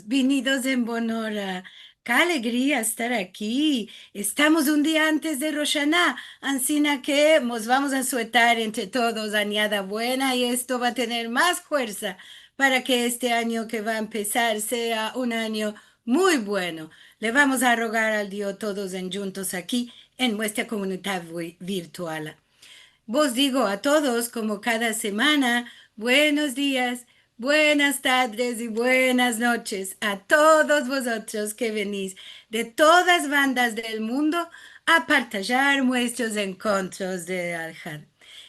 Venidos en Bonora. Qué alegría estar aquí. Estamos un día antes de Rosh Hashanah, ansina que nos vamos a suetar entre todos añada buena y esto va a tener más fuerza para que este año que va a empezar sea un año muy bueno. Le vamos a rogar al Dios todos en juntos aquí en nuestra comunidad virtual. Vos digo a todos, como cada semana, buenos días, buenas tardes y buenas noches a todos vosotros que venís de todas bandas del mundo a partillar nuestros encuentros de Aljar.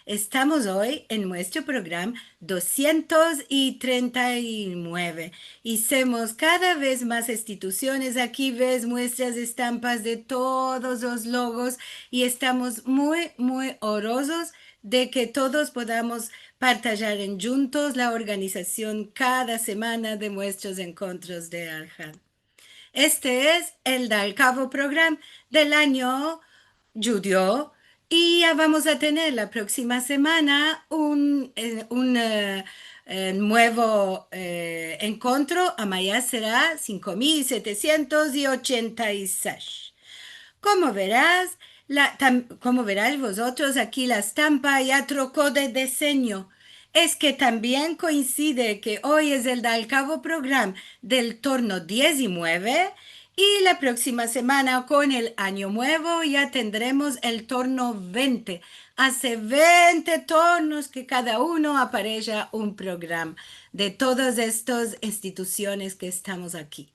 Estamos hoy en nuestro programa 239 y somos cada vez más instituciones. Aquí ves nuestras estampas de todos los logos y estamos muy orosos de que todos podamos partillar en juntos la organización cada semana de nuestros encuentros de Aljan. Este es el Dal Cabo Program del año judío y ya vamos a tener la próxima semana un nuevo encuentro. Amaya será 5786. Como verás, como veráis vosotros, aquí la estampa ya trocó de diseño. Es que también coincide que hoy es el Dal Cabo Program del torno 19 y la próxima semana con el año nuevo ya tendremos el torno 20. Hace 20 tornos que cada uno aparece un programa de todas estas instituciones que estamos aquí.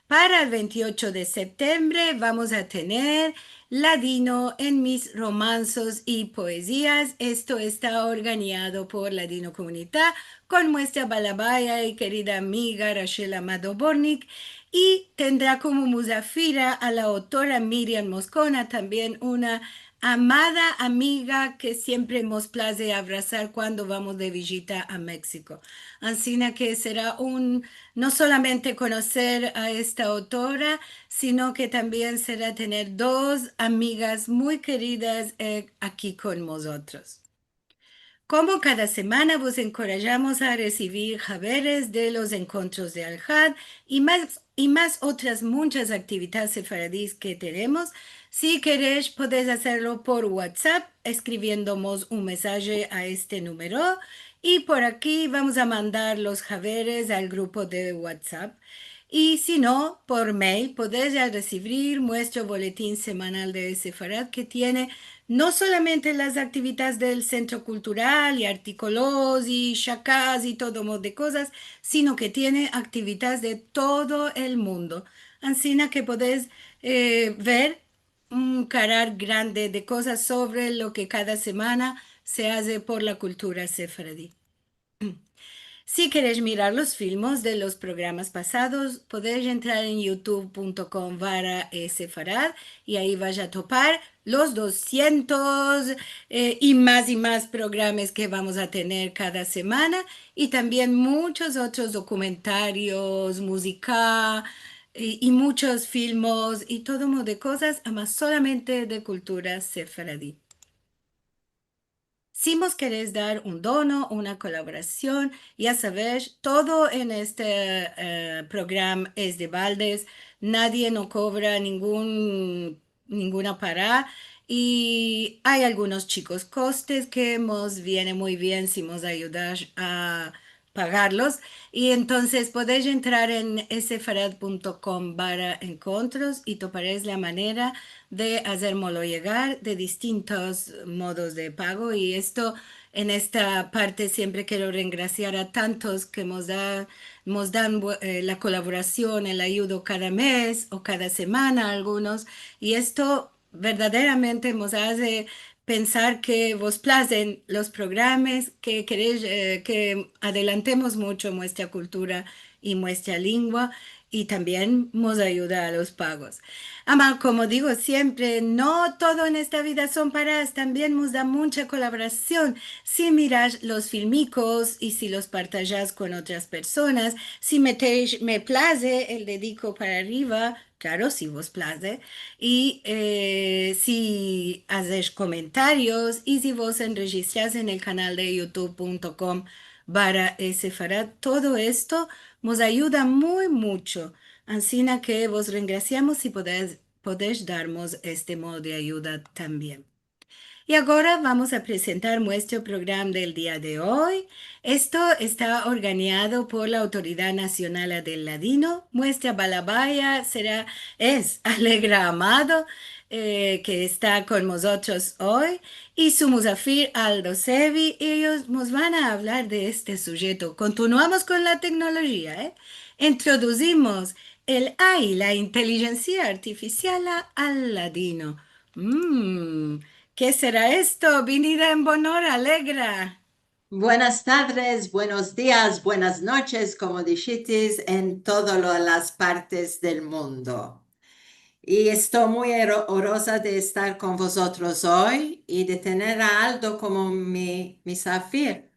Para el 28 de septiembre vamos a tener Ladino en mis romanzos y poesías. Esto está organizado por Ladino Comunidad con nuestra balabaya y querida amiga Rachel Amado Bornik y tendrá como musafira a la autora Miriam Moscona, también una amada amiga que siempre nos place abrazar cuando vamos de visita a México. Así que será no solamente conocer a esta autora, sino que también será tener dos amigas muy queridas aquí con nosotros. Como cada semana vos encorajamos a recibir haberes de los encuentros de Al-Had y más otras muchas actividades sefaradíes que tenemos. Si queréis, podéis hacerlo por WhatsApp, escribiéndonos un mensaje a este número y por aquí vamos a mandar los haberes al grupo de WhatsApp. Y si no, por mail podéis ya recibir nuestro boletín semanal de Sefarad que tiene no solamente las actividades del centro cultural y artículos y chacas y todo modo de cosas, sino que tiene actividades de todo el mundo. Así que podéis ver un carar grande de cosas sobre lo que cada semana se hace por la cultura sefaradí. Si queréis mirar los filmes de los programas pasados, podéis entrar en youtube.com /sefarad y ahí vais a topar los 200 y más programas que vamos a tener cada semana y también muchos otros documentarios, música y muchos filmes y todo modo de cosas, además solamente de cultura sefaradí. Si vos querés dar un dono, una colaboración, ya sabes, todo en este programa es de baldes, nadie no cobra ninguna para y hay algunos chicos costes que nos viene muy bien si nos ayudas a pagarlos y entonces podéis entrar en sfarad.com encontros y toparéis la manera de hacérmelo llegar de distintos modos de pago y esto en esta parte siempre quiero regraciar a tantos que nos dan la colaboración, el ayudo cada mes o cada semana algunos y esto verdaderamente nos hace pensar que vos placen los programas, que queréis que adelantemos mucho nuestra cultura y nuestra lengua y también nos ayuda a los pagos. Ama, como digo siempre, no todo en esta vida son paradas, también nos da mucha colaboración. Si miras los filmicos y si los partajas con otras personas, si metéis me place el dedico para arriba, claro, si vos place, y si haces comentarios y si vos enregistras en el canal de youtube.com /sefarad, todo esto nos ayuda muy mucho. Así que vos regraciamos y podés darnos este modo de ayuda también. Y ahora vamos a presentar nuestro programa del día de hoy. Esto está organizado por la Autoridad Nacional del Ladino. Nuestra balabaya es Alegra Amado, que está con nosotros hoy, y su musafir Aldo Sevi. Ellos nos van a hablar de este sujeto. Continuamos con la tecnología, ¿eh? Introducimos el AI, la inteligencia artificial al ladino. Mm. ¿Qué será esto? Vinida en Bonor Alegra. Buenas tardes, buenos días, buenas noches, como dijiste, en todas las partes del mundo. Y estoy muy honrosa de estar con vosotros hoy y de tener a Aldo como mi Zafir.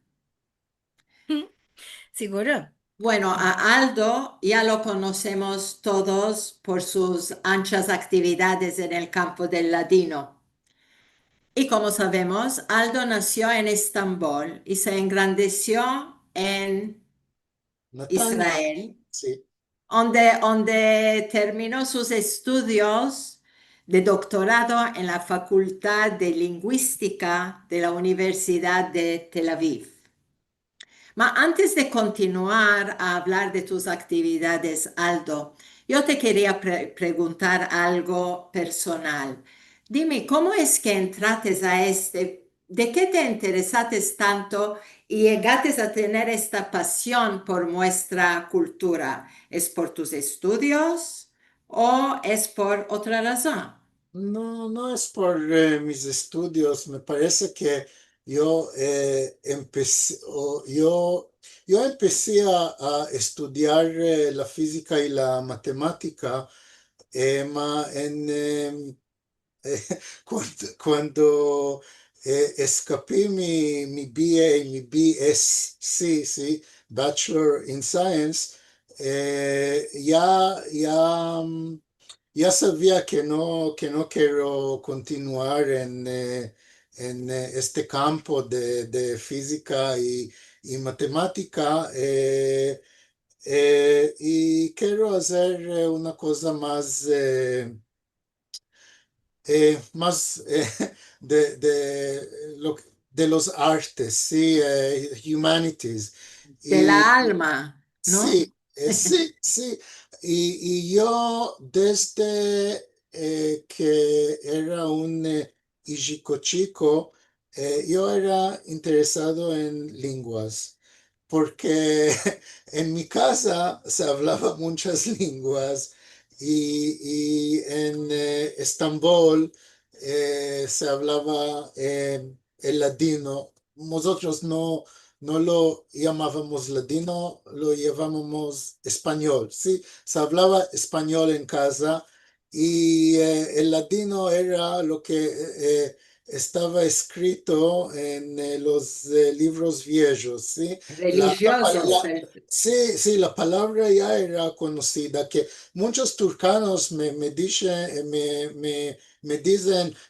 ¿Seguro? Bueno, a Aldo ya lo conocemos todos por sus anchas actividades en el campo del ladino. Y como sabemos, Aldo nació en Estambul y se engrandeció en Netanya, Israel, sí. donde terminó sus estudios de doctorado en la Facultad de Lingüística de la Universidad de Tel Aviv. Antes de continuar a hablar de tus actividades, Aldo, yo te quería preguntar algo personal. Dime, ¿cómo es que entraste de qué te interesaste tanto y llegaste a tener esta pasión por nuestra cultura? ¿Es por tus estudios o es por otra razón? No, no es por mis estudios. Me parece que yo empecé a estudiar la física y la matemática eh, cuando escapé mi BA y mi BSc, sí, Bachelor in Science. Ya sabía que no quiero continuar en este campo de física y matemática, y quiero hacer una cosa más lo, de los artes, sí, humanities. De Y la alma, ¿no? sí, sí. Y yo desde que era un chico, yo era interesado en lenguas, porque en mi casa se hablaba muchas lenguas y en Estambul se hablaba el ladino. Nosotros no lo llamábamos ladino, lo llamábamos español, ¿sí? Se hablaba español en casa y el ladino era lo que estaba escrito en los libros viejos, ¿sí? Religiosos. Sí, sí, la palabra ya era conocida, que muchos turcanos me dicen,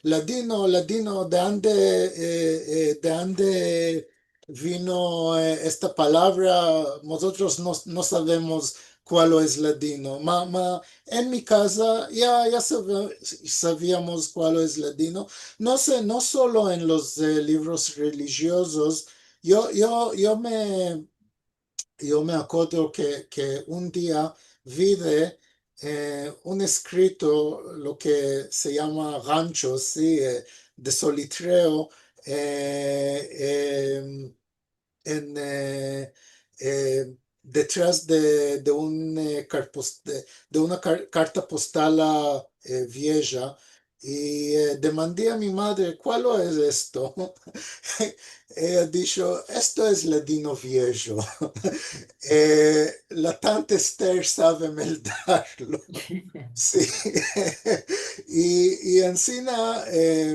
ladino, ladino, de dónde vino esta palabra? Nosotros no sabemos cuál es ladino. En mi casa ya sabíamos cuál es ladino. No sé, no solo en los libros religiosos. Yo me acuerdo que un día vi un escrito, lo que se llama rancho, sí, de solitreo, en, detrás de una carta postal vieja, y demandé a mi madre, ¿cuál es esto? Ella dijo, esto es ladino viejo. La tante Esther sabe meldarlo. Sí. Y encima,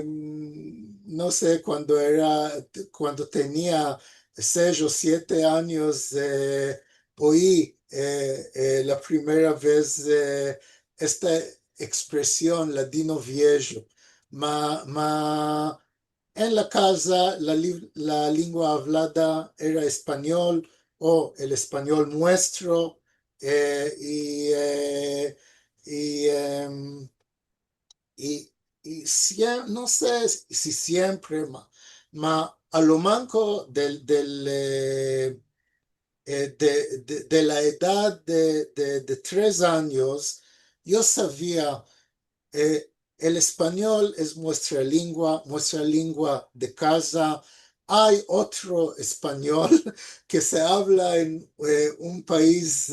no sé, cuando tenía 6 o 7 años, oí la primera vez esta expresión ladino viejo. Ma en la casa la lengua hablada era español o el español nuestro, y, y, y, no sé si siempre, ma a lo manco de la edad de 3 años, yo sabía, el español es nuestra lengua de casa. Hay otro español que se habla en un país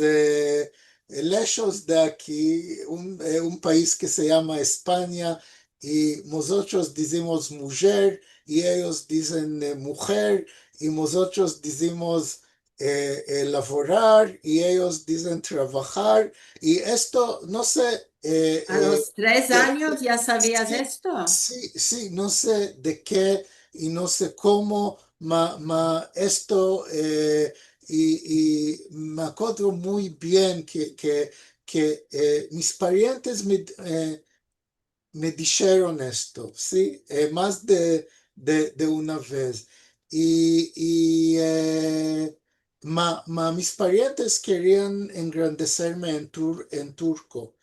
lejos de aquí, un país que se llama España, y nosotros decimos mujer y ellos dicen mujer, y nosotros decimos laborar y ellos dicen trabajar, y esto, no sé, ¿A los 3 años ya sabías sí, esto? sí, no sé de qué y no sé cómo, esto, y me acuerdo muy bien que mis parientes me dijeron esto, ¿sí? Más de una vez. Mis parientes querían engrandecerme en turco,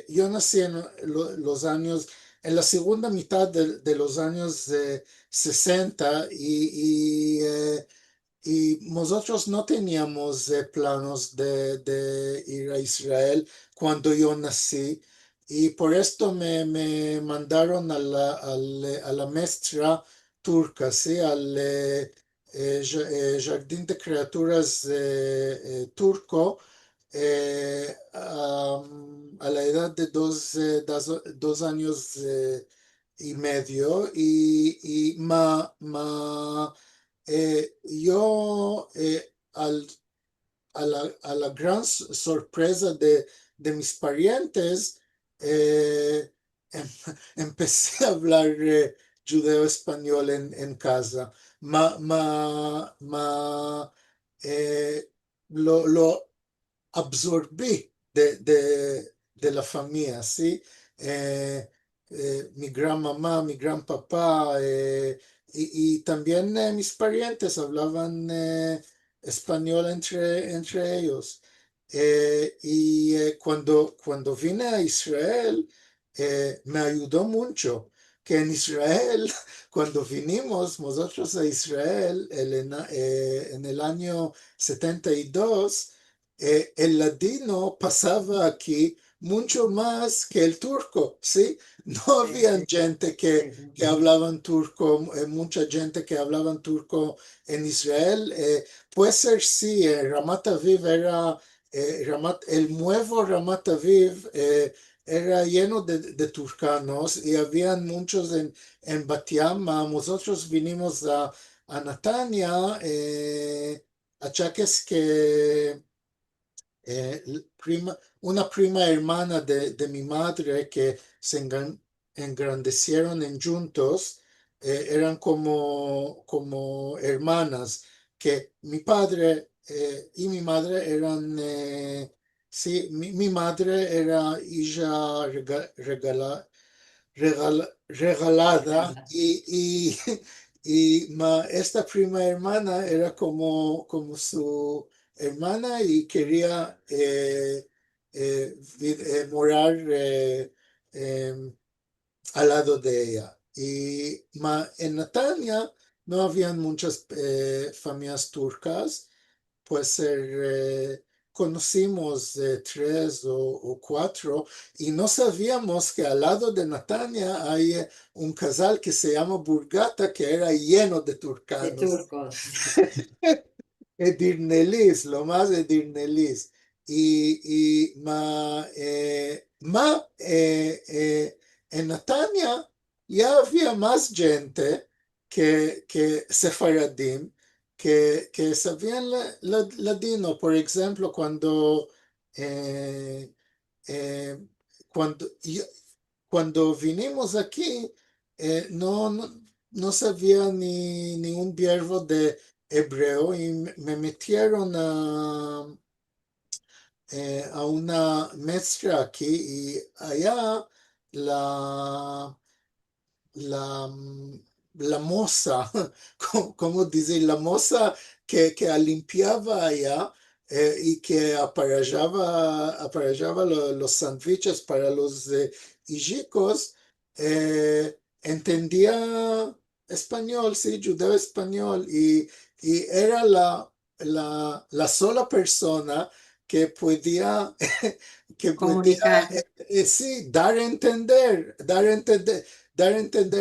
yo nací en los años, en la segunda mitad de los años 60, y nosotros no teníamos planos de ir a Israel cuando yo nací, y por esto me mandaron a la maestra turca, ¿sí? Al Jardín de Criaturas turco, a la edad de 2 años y medio, yo, a la gran sorpresa de mis parientes, eh, em- empecé a hablar judeo-español en casa. Ma, ma, ma, eh, lo absorbí de la familia, ¿sí? Mi gran mamá, mi gran papá, y también mis parientes hablaban español entre ellos. Cuando vine a Israel, me ayudó mucho que en Israel, cuando vinimos nosotros a Israel en el año 72, el ladino pasaba aquí mucho más que el turco, ¿sí? No Sí, había sí, gente sí, sí. que hablaban turco, mucha gente que hablaban turco en Israel. Puede ser, sí, Ramat Aviv era, el nuevo Ramat Aviv era lleno de turcanos, y habían muchos en Bat Yam. Nosotros vinimos a Natania, achaques que una prima hermana de mi madre que se engrandecieron en juntos, eran como hermanas, que mi padre y mi madre eran, sí, mi madre era hija regalada, esta prima hermana era como su hermana, y quería morar em, al lado de ella. En Natania no habían muchas familias turcas. Pues conocimos 3 o 4, y no sabíamos que al lado de Natania hay un casal que se llama Burgata, que era lleno de De turcanos. turcos. Edirnelis, lo más Edirnelis. En Natania ya había más gente que sefaradim, que sabían ladino. Por ejemplo, eh, eh, cuando, yo- cuando vinimos aquí, no sabía ni un verbo de hebreo, y me metieron a una maestra aquí, y allá la, la, la moza, como dice, la moza que limpiaba allá y que aparellaba los sándwiches para los hijicos, entendía español, sí, judeo español, y era la sola persona que podía, que podía Comunicar. sí, dar a entender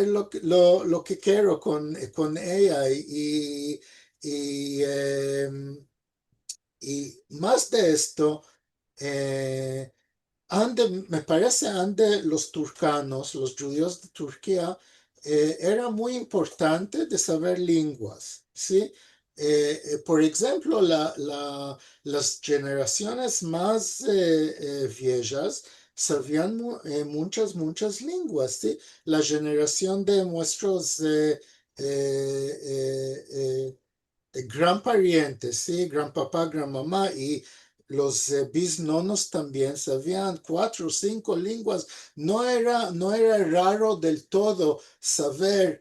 lo que quiero con ella y, y más de esto, eh, me parece ande los turcanos, los judíos de Turquía, era muy importante de saber lenguas, ¿sí? Por ejemplo, las generaciones más viejas sabían muchas lenguas, ¿sí? La generación de nuestros gran parientes, ¿sí? Gran papá, gran mamá y los bisnonos también sabían 4 o 5 lenguas. No era raro del todo saber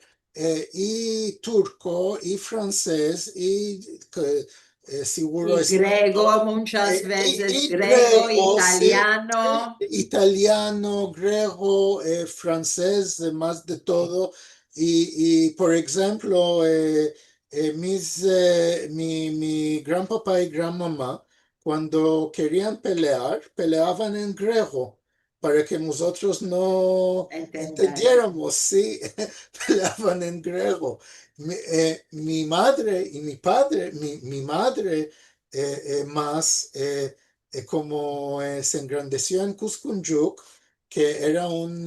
y turco y francés y seguro Y griego, español muchas veces y griego, griego, sí, italiano. italiano, griego, francés, más de todo. Por ejemplo, mi gran papá y gran mamá, cuando querían pelear, peleaban en griego para que nosotros no Entender. entendiéramos, sí, peleaban en griego. Mi madre y mi padre, mi madre más como se engrandeció en Cuscunjuk, que era un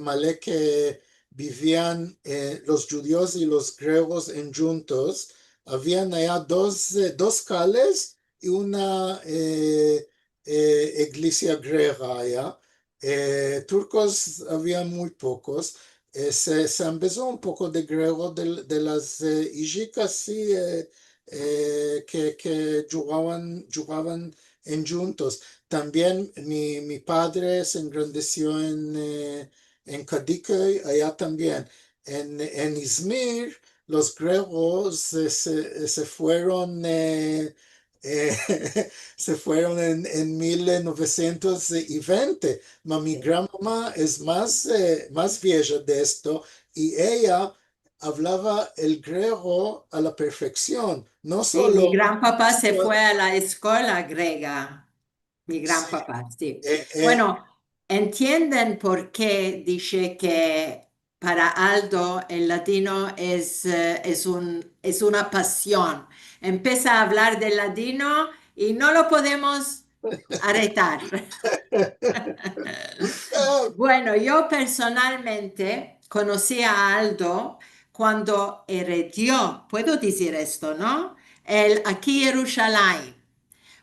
malé que vivían los judíos y los griegos en juntos. Habían allá dos cales y una iglesia griega allá. Turcos había muy pocos. Se empezó un poco de griego de las hijicas, sí, que jugaban en juntos. También mi padre se engrandeció en Kadıköy, allá también. En Izmir, los griegos se fueron, eh, se fueron en 1920. Mi Sí. gran mamá es más vieja de esto y ella hablaba el griego a la perfección, no Sí, mi solo, gran no papá se fue solo- a la escuela griega. Mi gran sí, papá, sí. eh, eh, Bueno, entienden por qué dice que para Aldo el latino es una pasión. Empieza a hablar del latino y no lo podemos arrestar. ah, Bueno, yo personalmente conocí a Aldo cuando heredó, puedo decir esto, ¿no? El Aquí Jerusalén,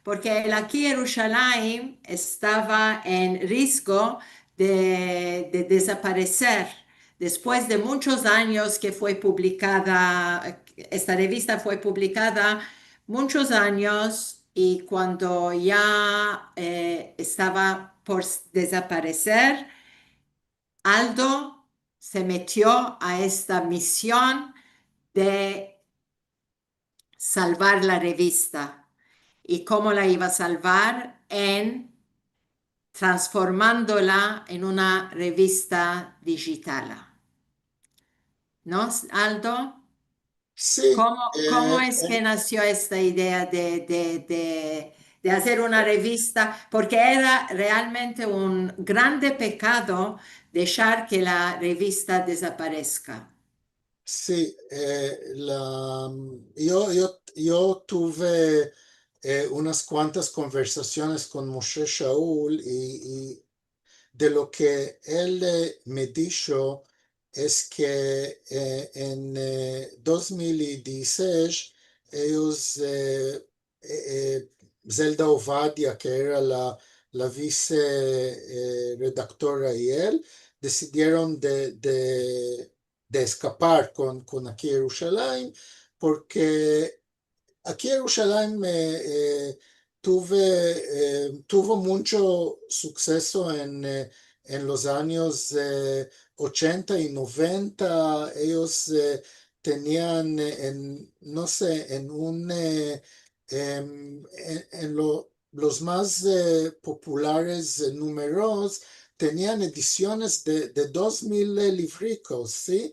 porque el Aquí Jerusalén estaba en riesgo de desaparecer. Después de muchos años que fue publicada, esta revista fue publicada muchos años y cuando ya estaba por desaparecer, Aldo se metió a esta misión de salvar la revista. ¿Y cómo la iba a salvar? En transformándola en una revista digital. ¿No, Aldo? sí, ¿Cómo es que nació esta idea de hacer una revista? Porque era realmente un grande pecado dejar que la revista desaparezca. sí, yo tuve unas cuantas conversaciones con Moshe Shaul y de lo que él me dijo es que en 2016 ellos, Zelda Ovadia, que era la vice redactora y él, decidieron de escapar con Aquí Jerusalén porque aquí en Jerusalén tuvo mucho suceso en los años 80 y 90, ellos tenían, no sé, los más populares números, tenían ediciones de 2000 libricos, ¿sí?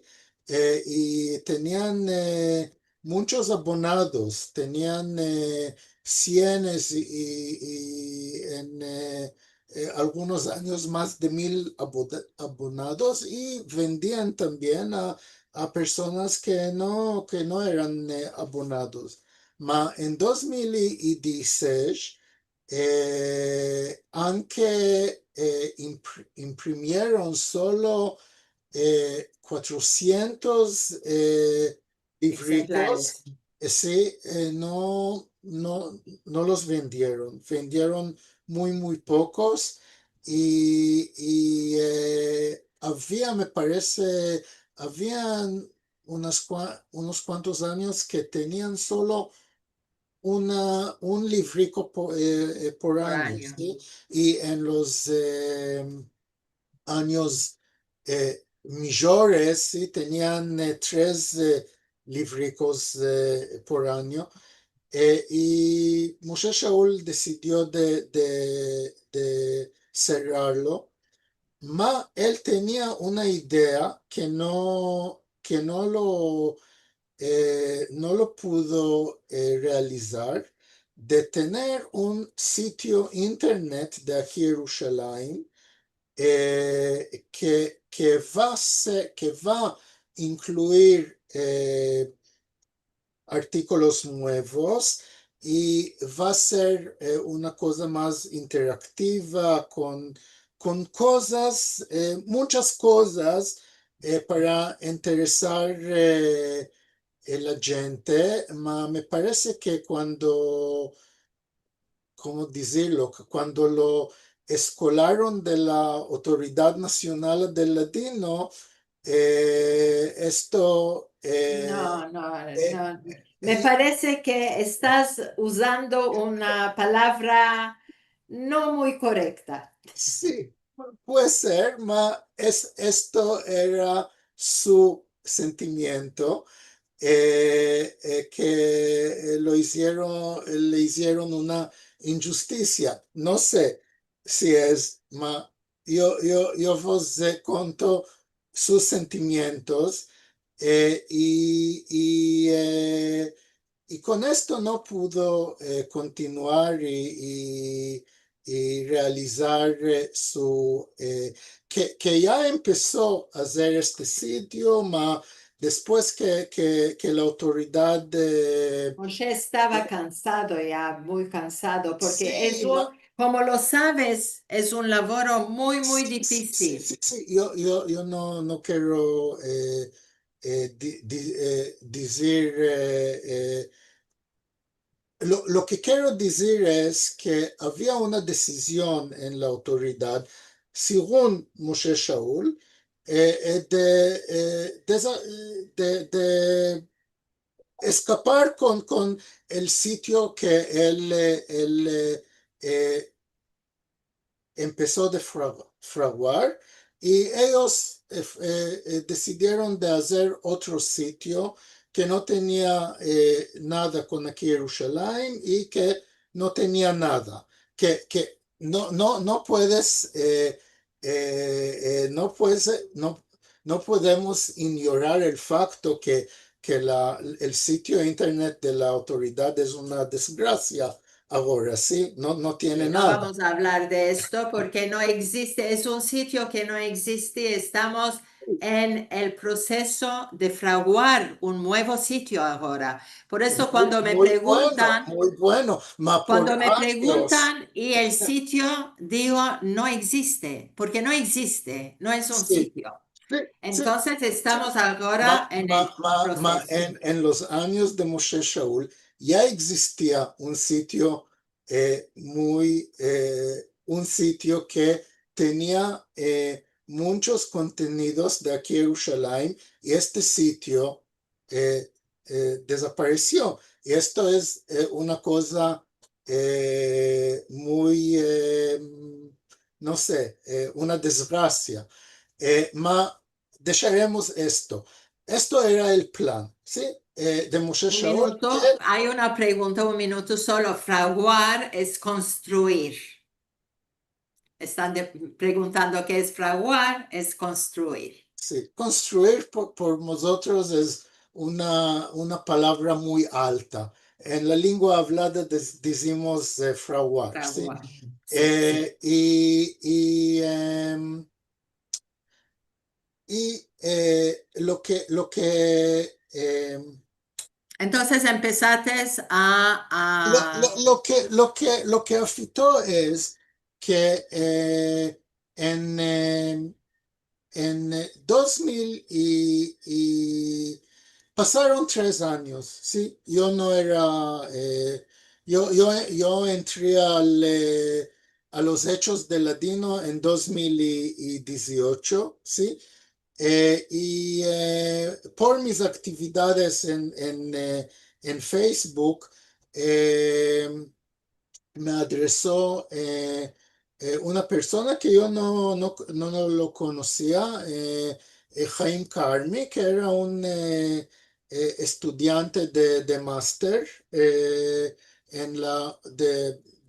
Y tenían muchos abonados, tenían cienes y en algunos años más de 1000 abonados, y vendían también a personas que no eran abonados. Ma en 2016 anche imprimieron solo 400 libricos, Ejemplares. sí, no los vendieron muy pocos, y había, me parece, habían unos cuantos años que tenían solo un librico por Por año, año. ¿sí? Y en los años mayores, ¿sí? Tenían 3 libricos por año. Y Moshe Shaul decidió de cerrarlo, ma él tenía una idea que no lo pudo realizar, de tener un sitio internet de aquí Jerusalén que va a incluir artículos nuevos, y va a ser una cosa más interactiva con cosas, muchas cosas para interesar la gente, ma me parece que ¿cómo decirlo? Cuando lo escolaron de la Autoridad Nacional del Latino, esto No, no, eh, no. Me eh, parece que estás usando una palabra no muy correcta. sí, puede ser, esto era su sentimiento, que le hicieron una injusticia. No sé si es, ma yo os conto sus sentimientos, y con esto no pudo continuar y realizar que ya empezó a hacer este sitio, ma después que la autoridad Moshe estaba cansado ya, muy cansado, porque sí, como lo sabes, es un laboro muy difícil. sí, yo no quiero decir lo que quiero decir es que había una decisión en la autoridad, según Moshe Shaul, de escapar con el sitio que él empezó de fraguar, y ellos decidieron de hacer otro sitio que no tenía nada con aquí Jerusalén, y que no tenía nada, que no puedes, no podemos ignorar el facto que el sitio internet de la autoridad es una desgracia ahora, ¿sí? No Y tiene no nada. vamos a hablar de esto porque no existe, es un sitio que no existe. Estamos en el proceso de fraguar un nuevo sitio ahora. Por eso Muy bueno, ma por cuando me años, preguntan y el sitio, digo, no existe, porque no existe, no es un sí, sitio. sí, sí, Entonces sí. estamos ahora en el proceso. En los años de Moshe Shaul ya existía un sitio un sitio que tenía muchos contenidos de aquí a Jerusalén, y este sitio desapareció. Y esto es una cosa muy, no sé, una desgracia. Ma dejaremos esto. Esto era el plan, ¿sí? De Moshe Un Shaul, que minuto, hay una pregunta, un minuto solo. Fraguar es construir. Están preguntando qué es fraguar, es construir. sí, construir por nosotros es una palabra muy alta. En la lengua hablada decimos fraguar, ¿sí? Fraguar, sí, sí. Y Entonces empezaste lo que afectó es que en 2000 pasaron 3 años, ¿sí? Yo no era, yo entré a los Hechos de Ladino en 2018, ¿sí? Por mis actividades en Facebook, eh, me adresó una persona que yo no lo conocía, Jaime Carmi, que era un estudiante de máster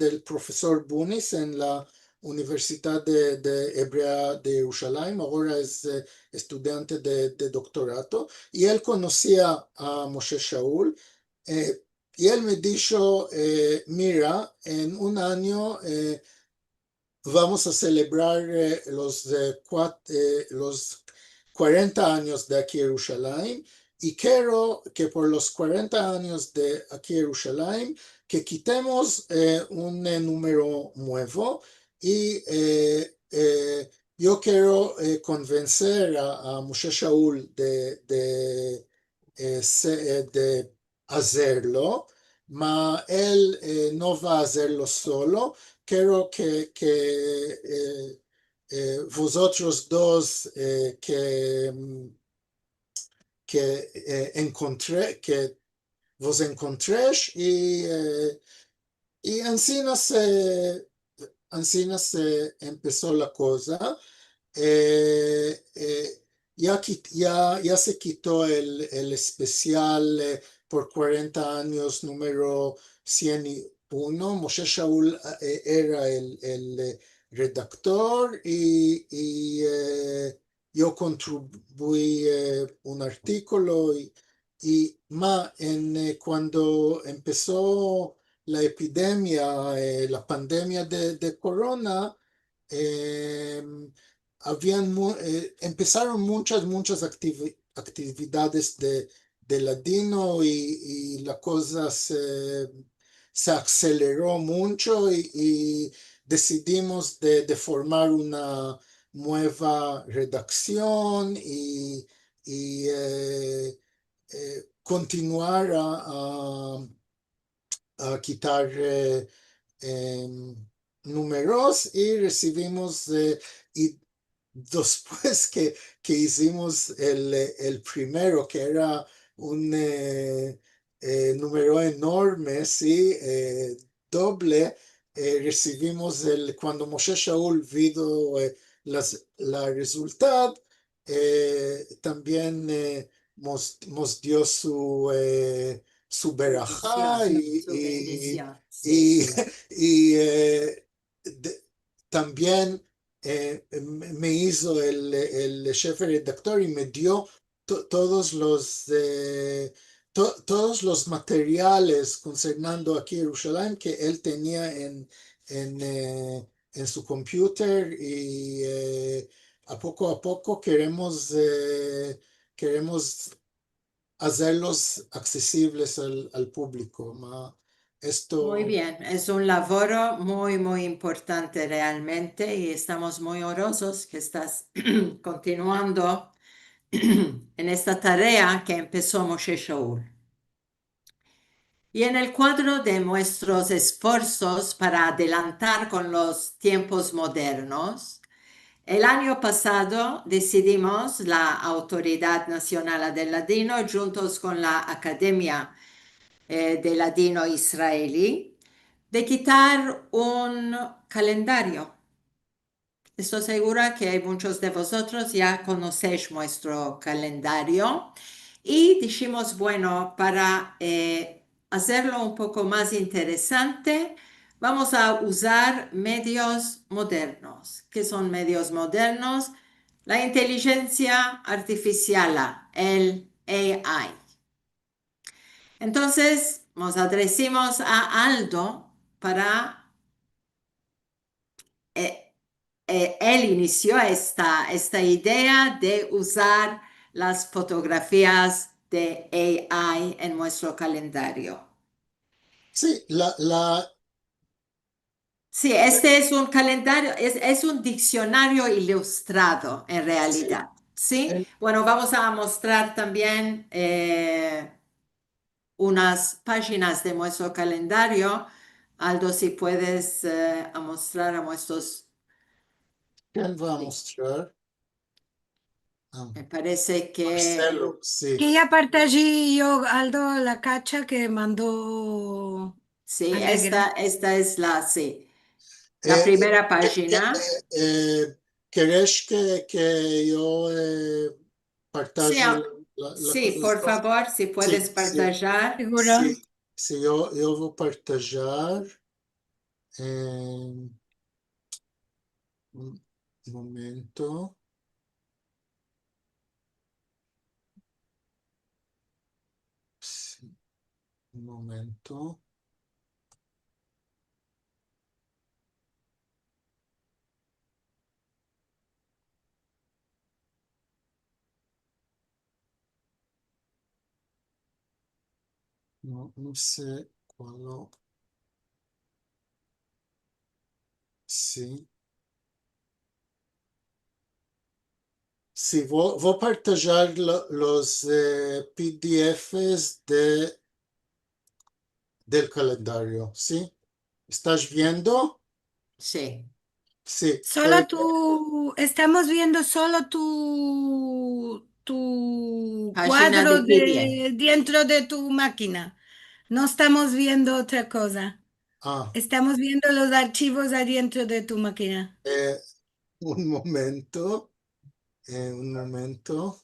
del profesor Bunis en la Universidad de Hebrea de Jerusalén. Ahora es estudiante de doctorado, y él conocía a Moshe Shaul. Y él me dijo, mira, en un año vamos a celebrar los 40 años de aquí Jerusalén, y quiero que por los 40 años de aquí Jerusalén, que quitemos un número nuevo, y yo quiero convencer a Moshe Shaul de hacerlo, ma él no va a hacerlo solo. Quiero que vosotros dos que vos encontréis, y así se empezó la cosa. eh, eh, ya se quitó el especial por 40 años número 101. Moshe Shaul era el redactor, y yo contribuí un artículo, cuando empezó la epidemia, la pandemia de corona, eh, empezaron muchas actividades de ladino, y la cosa se aceleró mucho, y decidimos de formar una nueva redacción, y continuar a quitar números, y recibimos, y después que hicimos el primero, que era un número enorme, sí, doble, recibimos cuando Moshe Shaul vio la resultado, también nos dio su berajá, Bendición, su bendición. Sí, y, sí. y también me hizo el jefe redactor, y me dio todos los materiales concernando aquí Jerusalén que él tenía en su computer, y a poco queremos hacerlos accesibles al público. Muy Esto, bien, es un laboro muy, muy importante realmente y estamos muy honrosos que estás continuando en esta tarea que empezó Moshe Shaul. Y en el cuadro de nuestros esfuerzos para adelantar con los tiempos modernos, el año pasado decidimos la Autoridad Nacional del Ladino, juntos con la Academia de Ladino Israelí, de quitar un calendario Estoy segura que muchos de vosotros ya conocéis nuestro calendario y dijimos, bueno, para hacerlo un poco más interesante, vamos a usar medios modernos. ¿Qué son medios modernos? La inteligencia artificial, el AI. Entonces, nos adresamos a Aldo para eh, él inició esta idea de usar las fotografías de AI en nuestro calendario. Sí, Sí, este es un calendario, es un diccionario ilustrado en sí, realidad. Sí, el- bueno, vamos a mostrar también unas páginas de nuestro calendario. Aldo, si puedes a mostrar a nuestros, ¿quién va a sí, mostrar? Ah, me parece que Marcelo, sí. Que ya partagé yo, Aldo, la cacha que mandó sí, Alegre. esta es sí, la Eh, primera eh, página. ¿Querés que yo Sí, partaje sí, las por cosas? favor, si Sí, puedes sí, partajar. ¿Seguro? sí, sí, yo voy a partajar. eh, un momento. Sí, un momento. No, no sé cuál. Sí. Sí, voy a partajar los PDFs del calendario, ¿sí? ¿Estás viendo? Sí, Sí, Solo tú, estamos viendo solo tu página de cuadro PDF. de dentro de tu máquina. No estamos viendo otra cosa. ah, Estamos viendo los archivos adentro de tu máquina. eh, un momento, un momento,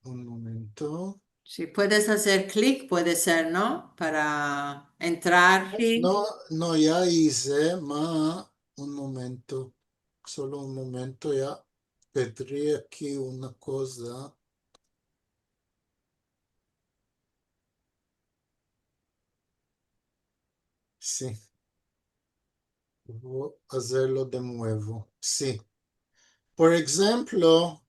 un momento. Si puedes hacer clic, puede ser, ¿no? Para entrar. No, Sí. no, ya hice, un momento, solo un momento, ya pedí aquí una cosa. Sí, voy a hacerlo de nuevo. Sí. Por ejemplo,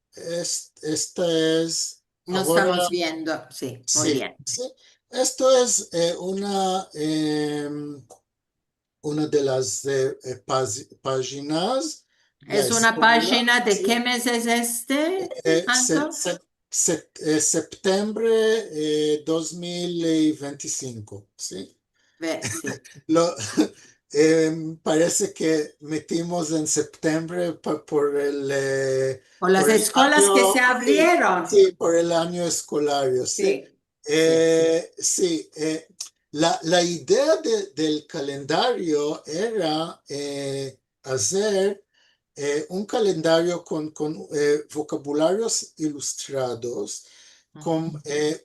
esta es, No ahora, estamos viendo. Sí, muy sí, bien. sí. Esto es una de las páginas, la Es una escuela, página de sí, qué mes es este, Aldo. septiembre 2025, ¿sí? Sí. Lo, parece que metimos en septiembre Con las por el escuelas que se año, sí, abrieron. sí, por el año escolario, sí. Sí, sí. Sí, la idea del calendario era hacer un calendario con vocabularios ilustrados, con Ujú, eh,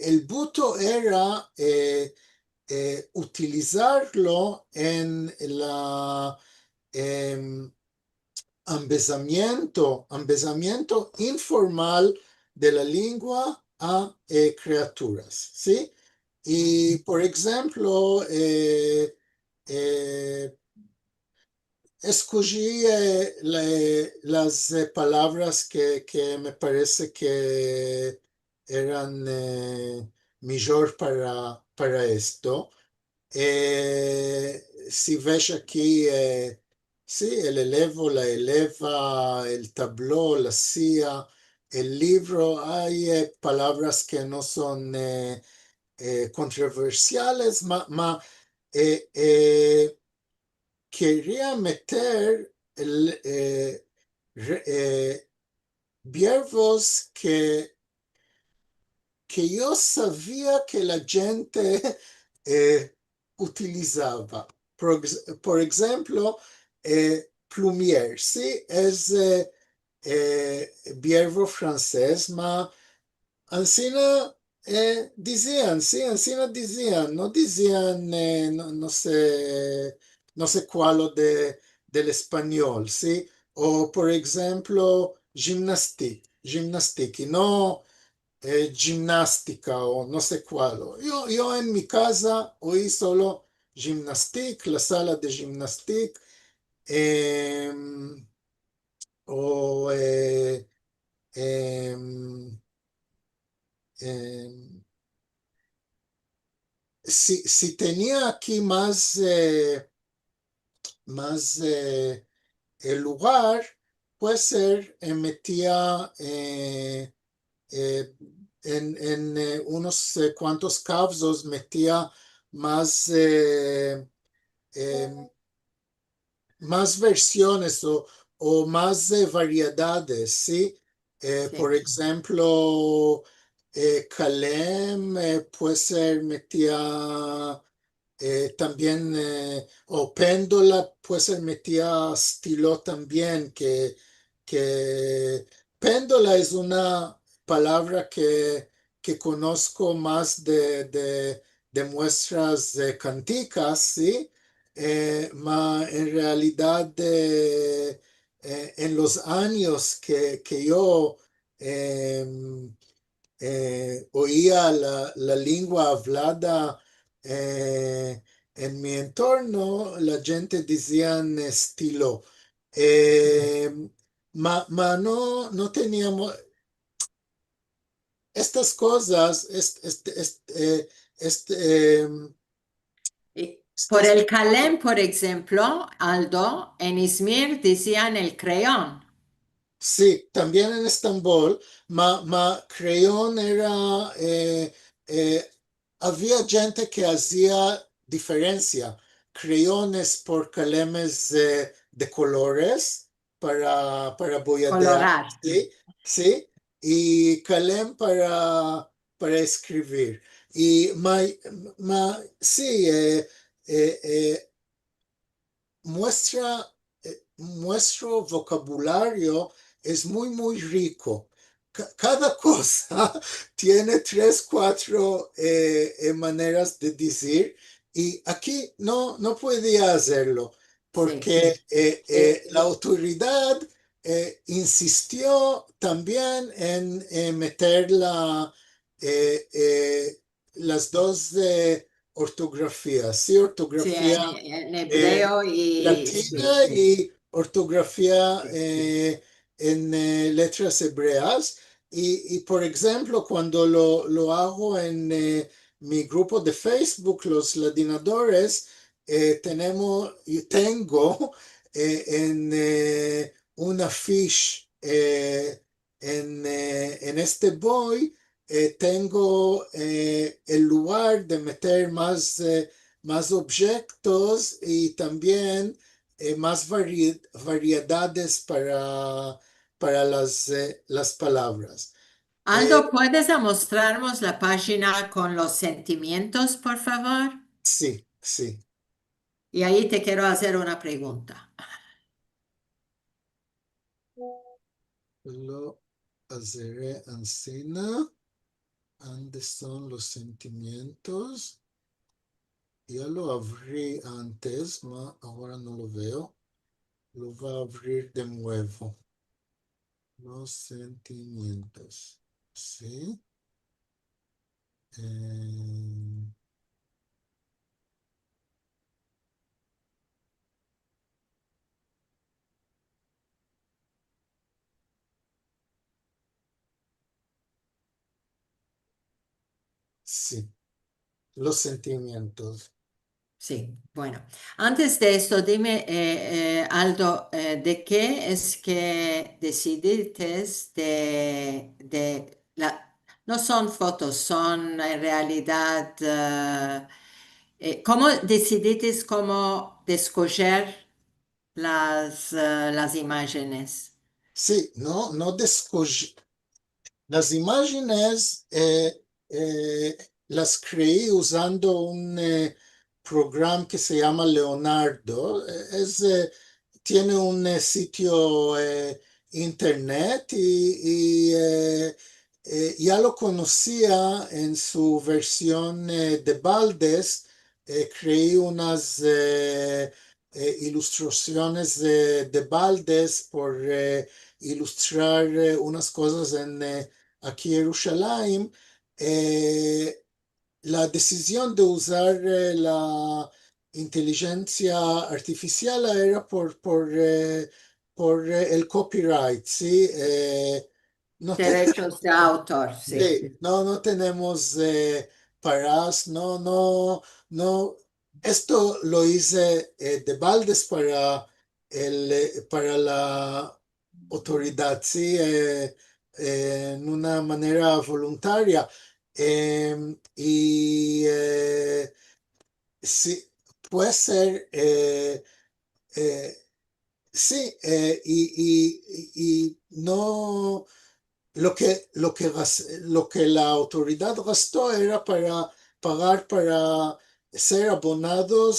el buto era utilizarlo en la em, embezamiento informal de la lengua a criaturas, ¿sí? Y, ujú. por ejemplo, escogí las palabras que me parece que eran mejor para esto. Si ves aquí, sí, el elevo, la eleva, el tabló, la silla, el libro, hay palabras que no son controversiales, eh, eh, quería meter verbos que yo sabía que la gente utilizaba. por ejemplo, plumier, ¿sí? Es verbo francés, ma Ancina decían, sí, Ancina decían, no decían, no sé cuál del español, ¿sí? O por ejemplo, gymnastic, y no gimnástica o no sé cuál. Yo en mi casa oí solo gymnastic, la sala de gymnastic, em, o em, em, si tenía aquí más el lugar, puede ser, metía en unos cuantos casos, metía más, eh, más versiones o más variedades, ¿sí? Por Sí, ejemplo, Kalem puede ser, metía también, o péndola, pues se metía estilo también, que péndola es una palabra que conozco más de muestras canticas, ¿sí? Ma en realidad en los años que yo oía la lengua hablada en mi entorno, la gente decían estilo. Eh, ma no teníamos estas cosas, Por estas el calem, por ejemplo, Aldo, en Izmir decían el creyón. Sí, también en Estambul, creyón era, había gente que hacía diferencia, creyones por calemes de colores para boyadear, Colorar. ¿sí? ¿Sí? Y calem para escribir. Y sí, muestra, nuestro vocabulario es muy rico. Cada cosa tiene tres, cuatro maneras de decir y aquí no podía hacerlo Sí. porque Eh, la autoridad insistió también en meter las dos ortografías, sí, sí, ortografía en eh, hebreo y sí, latina sí, y ortografía sí. en letras hebreas. Por ejemplo, cuando lo hago en mi grupo de Facebook, los ladinadores, tengo una fiche en este boy, tengo el lugar de meter más objetos y también más variedades para las palabras. Aldo, ¿puedes mostrarnos la página con los sentimientos, por favor? Sí, Y ahí te quiero hacer una pregunta. lo haré encima. ¿Dónde son los sentimientos? Ya lo abrí antes, ahora no lo veo. Lo va a abrir de nuevo. Los sentimientos. ¿Sí? Eh, sí, los sentimientos. Sí, bueno. Antes de esto, dime, Aldo, ¿de qué es que decidiste no son fotos, son en realidad, ¿cómo decidiste cómo de escoger las imágenes? Sí, no descogí. Las imágenes las creí usando programa que se llama Leonardo. Tiene un sitio internet y ya lo conocía en su versión de Baldes. Creé unas ilustraciones de Baldes por ilustrar unas cosas aquí en Jerusalén. Eh, la decisión de usar la inteligencia artificial era por el copyright, ¿sí? No, Derechos de autor, sí. sí, no tenemos paras, no. Esto lo hice de baldes para la autoridad, sí, en una manera voluntaria. Y sí, puede ser, eh, sí, y no. Lo que la autoridad gastó era para pagar para ser abonada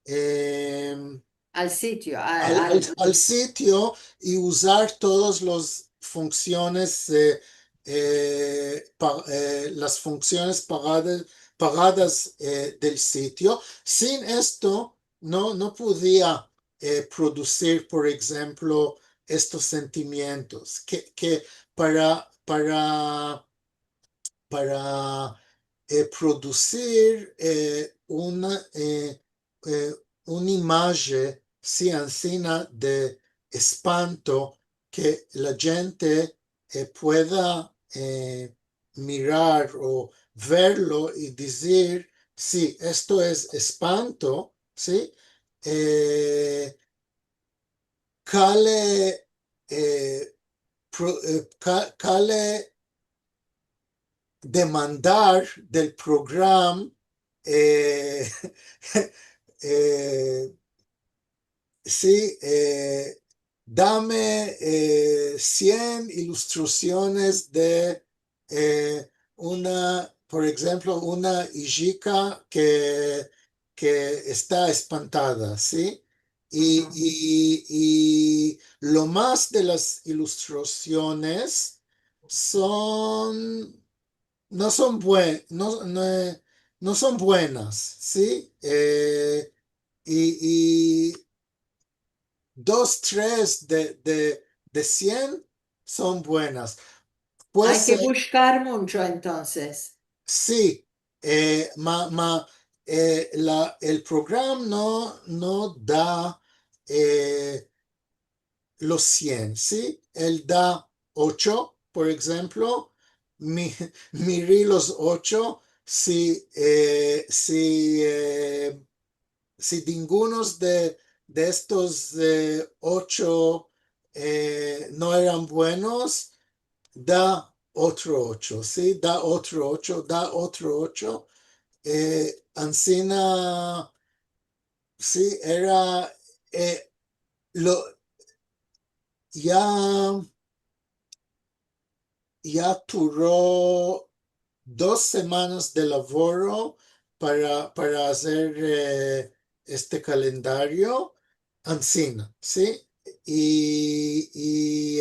em, Al sitio, al sitio y usar todas las funciones, las funciones pagadas del sitio. Sin esto, no podía producir, por ejemplo, estos sentimientos que para producir eh, una imagen sí, encima de espanto que la gente pueda mirar o verlo y decir, sí, esto es espanto, ¿sí? Eh, cale, eh, cale demandar del programa eh, eh, sí, dame 100 ilustraciones de por ejemplo, una hijika que está espantada, ¿sí? Y, Ujú. lo más de las ilustraciones son no son buenas, ¿sí? Y dos, tres de 100 son buenas. Hay Pues que buscar mucho entonces. sí, el programa no da los 100, ¿sí? Él da 8, por ejemplo. Mi, miré los 8 si ninguno de estos 8 no eran buenos, da otro 8, ¿sí? Da otro 8, da otro 8. Ancina, sí, era, eh, lo, ya, ya duró 2 semanas de laboro para hacer este calendario, Ancina, ¿sí? Y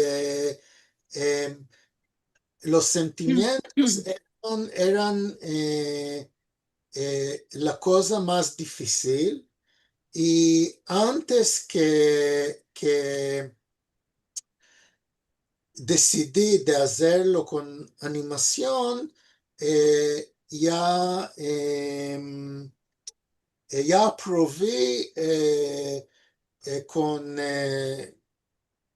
los sentimientos eran la cosa más difícil. Y antes que decidí de hacerlo con animación, ya probé con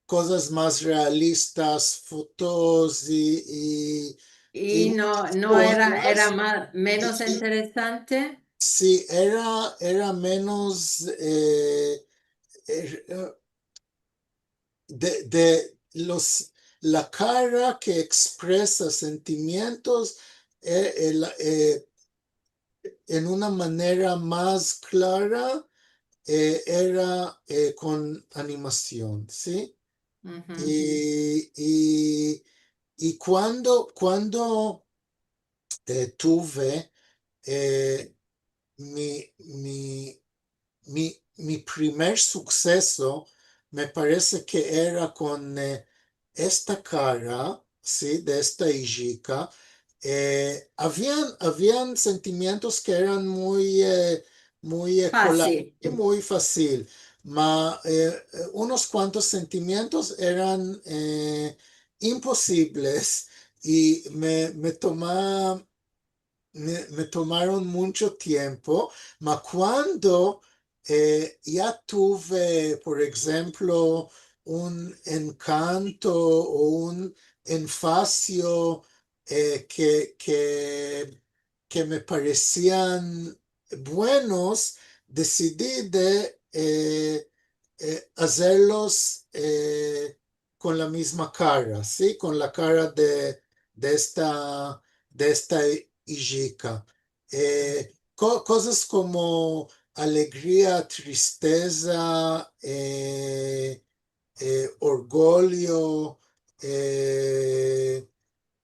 cosas más realistas, fotos Y y no era cosas. más, menos Y interesante. sí, era menos er- la cara que expresa sentimientos en una manera más clara era con animación, ¿sí? Ujú. Y cuando tuve eh, mi, mi, mi primer suceso me parece que era con esta cara, ¿sí? De esta hijika. Habían sentimientos que eran muy Fácil. y muy fácil, unos cuantos sentimientos eran imposibles y me tomaron mucho tiempo, ma cuando ya tuve, por ejemplo, un encanto o un enfacio que me parecían buenos, decidí de hacerlos con la misma cara, ¿sí? Con la cara de esta hijika. Cosas como alegría, tristeza, orgullo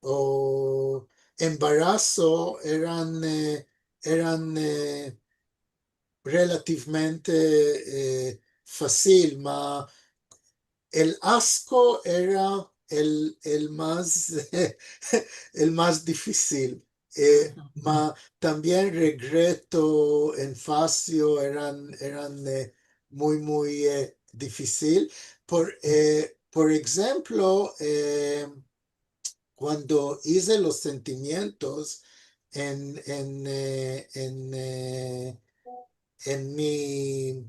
o embarazo eran relativamente fácil, el asco era el más difícil. También regreto, enfacio eran muy difícil. Por ejemplo, cuando hice los sentimientos en mi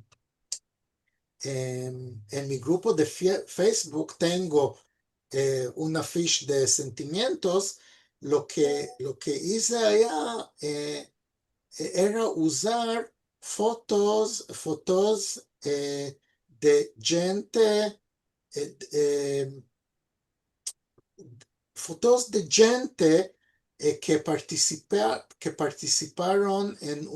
en mi grupo de Facebook tengo una ficha de sentimientos. Lo que hice allá era usar fotos de gente, eh, eh, fotos de gente que participaron en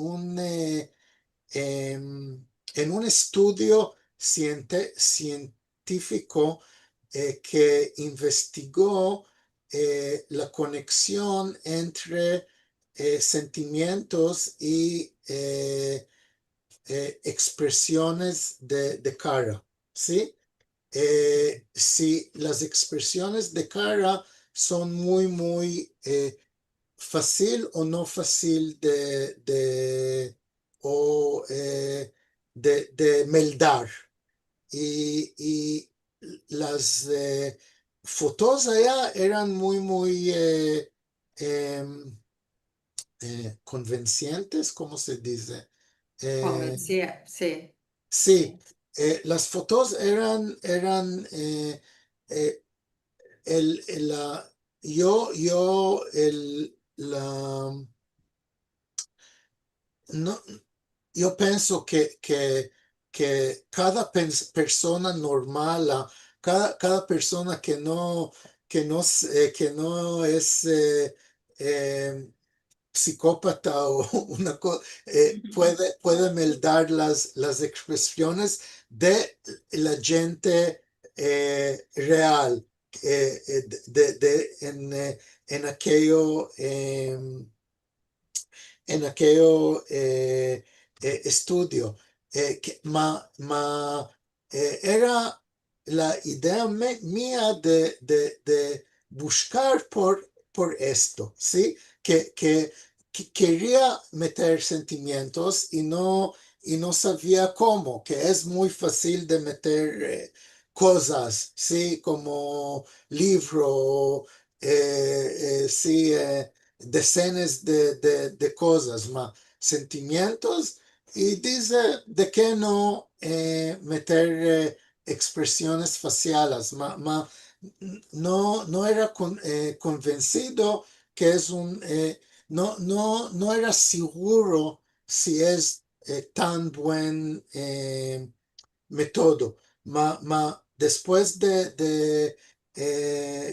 un estudio científico que investigó la conexión entre sentimientos y expresiones de cara, ¿sí? Si las expresiones de cara son muy fácil o no fácil o, de meldar. Y las fotos allá eran muy em, convencientes, ¿cómo se dice? Eh, Convencía, sí. sí, las fotos eran la, yo, no, yo pienso que cada persona normal, cada persona que no es psicópata o una cosa, puede meldar las expresiones de la gente real en aquello. Estudio, era la idea mía de buscar por esto, ¿sí? Que quería meter sentimientos y no sabía cómo, que es muy fácil de meter cosas, ¿sí? Como libro, sí, decenas de cosas, sentimientos, y dice de qué no meter expresiones faciales, no era convencido que no era seguro si es tan buen método, después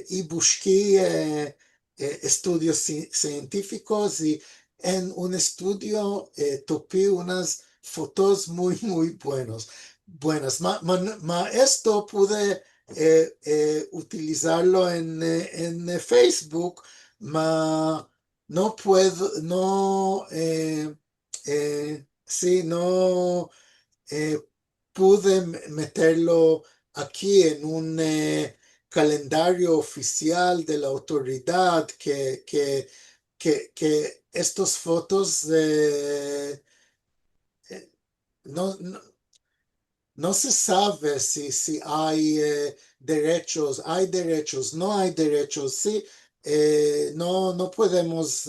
y busqué estudios científicos y en un estudio topé unas fotos muy buenas. Esto pude utilizarlo en Facebook, ma no puedo, sí, no eh, pude meterlo aquí en un calendario oficial de la autoridad que estas fotos eh, no, no, no se sabe si hay derechos, no hay derechos, sí, no podemos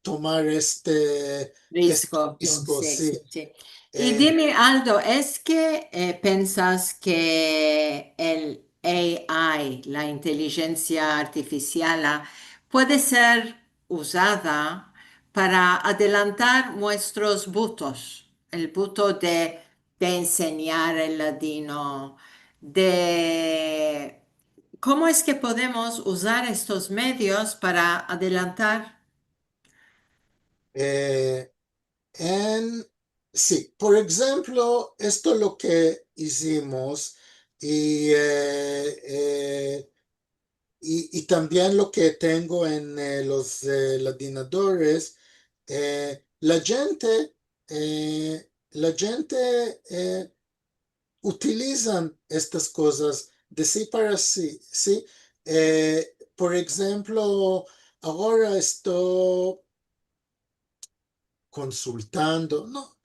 tomar este Riesgo, riesgo, sí, sí. sí, sí. Y Eh, dime, Aldo, ¿es que piensas que el AI, la inteligencia artificial, puede ser usada para adelantar nuestros votos? El voto de enseñar el ladino, de cómo es que podemos usar estos medios para adelantar. eh, En, sí, por ejemplo, esto es lo que hicimos y, y también lo que tengo en los latinadores, la gente utilizan estas cosas de sí para sí, ¿sí? Por ejemplo, ahora estoy consultando, no,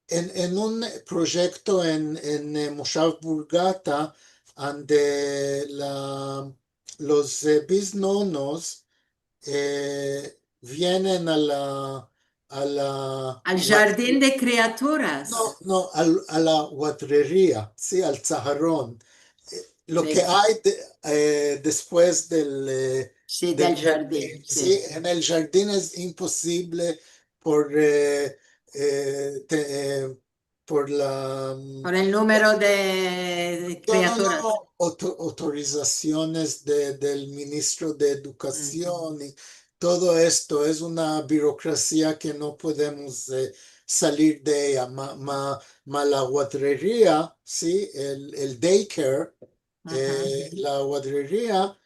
en un proyecto en Moshav Burgata, donde los bisnonos vienen Al jardín de criaturas. a la guatrería, sí, al zaharrón. Lo que Sí, hay después sí, del del jardín, jardín, sí, sí. en el jardín es imposible por, por la Por el número de criaturas. autorizaciones del ministro de Ujú, Educación y todo esto es una burocracia que no podemos salir de ella. La guardería, ¿sí? El daycare, ujú. la guardería,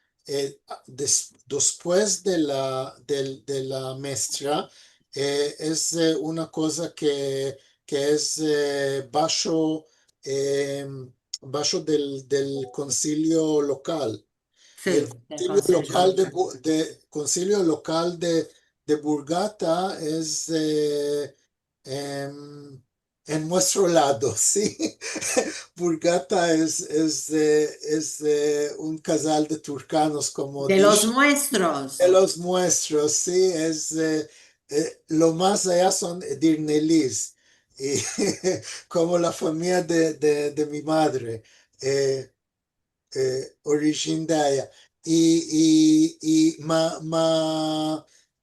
después de la maestra, es una cosa que es eh, bajo del concilio local. Y el Sí, del consejo local. concilio local de Burgata es en nuestro lado, ¿sí? Burgata es un casal de turcanos, como De los dije, de nuestros. los nuestros, ¿sí? Lo más allá son Dirnelis, y como la familia de mi madre. Eh, originaria. Y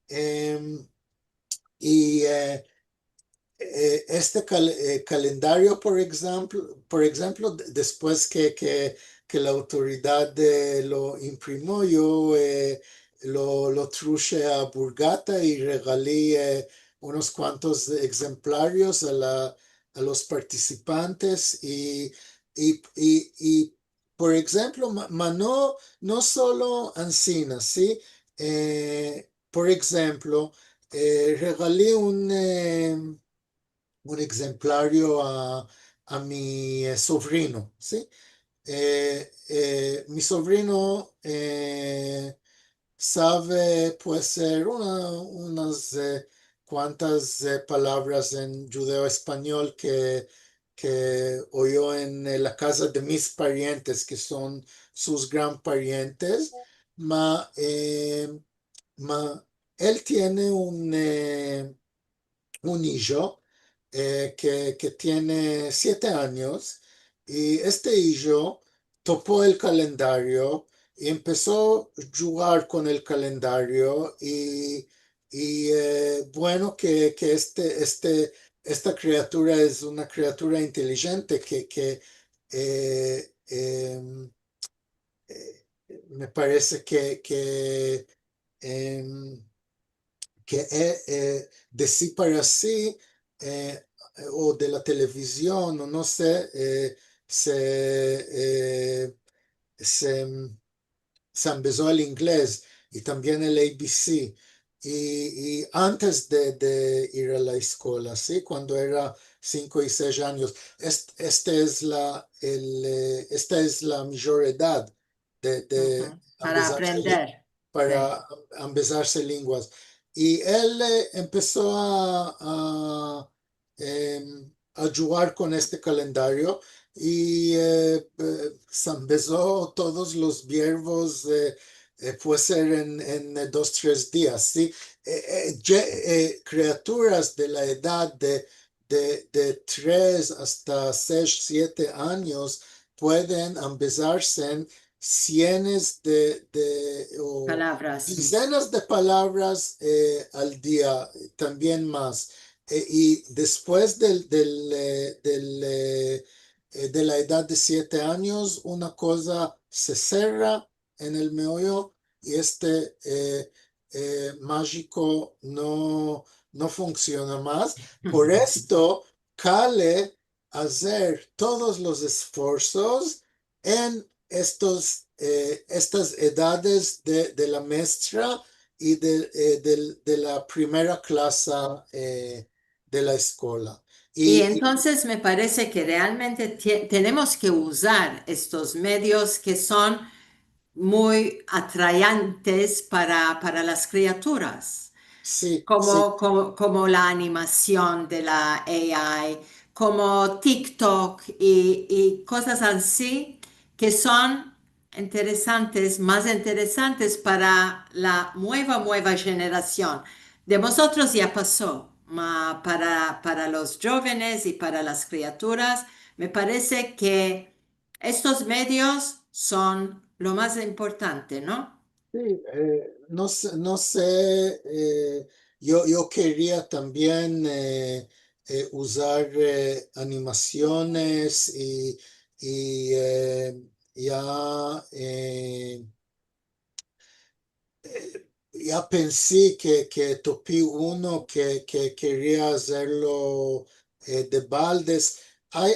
em, y este calendario, por ejemplo, después que la autoridad lo imprimió, yo lo truje a Burgata y regalé unos cuantos ejemplarios a los participantes y, por ejemplo, no solo Ancina, ¿sí? Por ejemplo, regalé un ejemplario a mi sobrino, ¿sí? Mi sobrino sabe, puede ser unas cuantas palabras en judeo español que oyó en la casa de mis parientes, que son sus gran parientes, ma, ma él tiene un hijo que tiene 7 años y este hijo topó el calendario y empezó a jugar con el calendario y bueno que esta criatura es una criatura inteligente que eh, me parece em, de sí para sí eh, o de la televisión o no sé, se, se, se empezó el inglés y también el ABC. y antes de ir a la escuela, ¿sí? Cuando era 5 y 6 años. Esta es la mayor edad de Ujú. Para empezarse, aprender. Sí. para empezarse lenguas. Y él empezó a jugar con este calendario y empezó todos los verbos. Puede ser en 2, 3 días, ¿sí? Criaturas de la edad de 3 hasta 6, 7 años pueden empezarse en cientos o Palabras. decenas de palabras al día, también más. Y después de la edad de 7 años, una cosa se cierra en el meollo y mágico no funciona más. Por esto, Cale hacer todos los esfuerzos en estas edades de la maestra y de la primera clase de la escuela. Y Y entonces me parece que realmente tenemos que usar estos medios que son muy atrayantes para las criaturas, sí, sí, como la animación de la AI, como TikTok y cosas así que son interesantes, más interesantes para la nueva generación. De vosotros ya pasó, para los jóvenes y para las criaturas, me parece que estos medios son lo más importante, ¿no? sí, no sé, yo quería también usar animaciones y ya, ya pensé que topé uno que quería hacerlo de baldes. Hay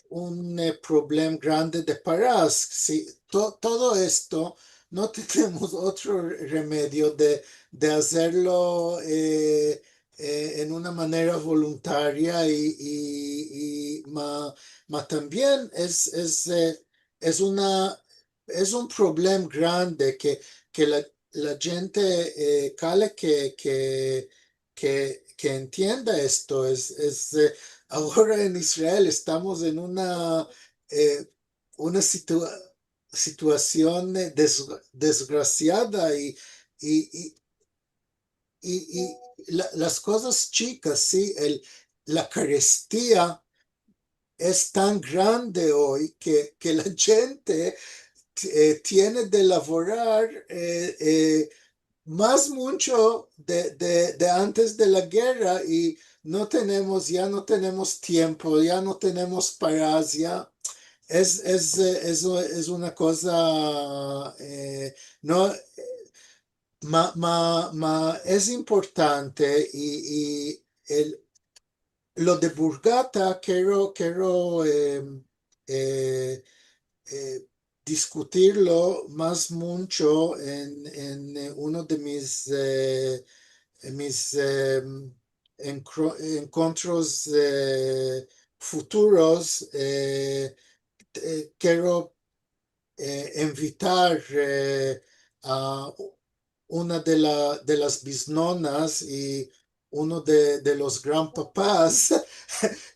un problema grande de paras. Sí, todo esto no tenemos otro remedio de hacerlo en una manera voluntaria y también es un problema grande que la gente cale que entienda esto. Ahora en Israel estamos en una situación desgraciada y, las cosas chicas, sí, la carestía es tan grande hoy que la gente tiene de elaborar más mucho de antes de la guerra y ya no tenemos tiempo, ya no tenemos paz, ya es una cosa, no, es importante y lo de Burgata quiero eh, eh, discutirlo más mucho en uno de mis encuentros futuros. Quiero invitar a una de las bisnonas y uno de los gran papás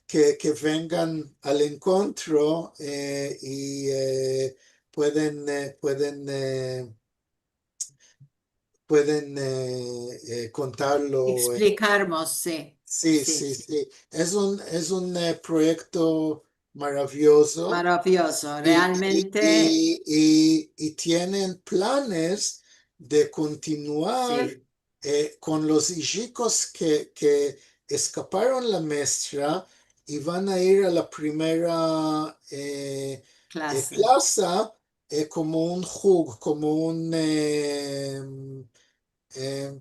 que vengan al encuentro y pueden contarlo. Explicarnos, sí, Sí, sí, sí, sí. sí. Es un proyecto maravilloso. Maravilloso, Y, realmente, y tienen planes de continuar sí, con los chicos que escaparon la maestra y van a ir a la primera clase. clase como un jug, como eh,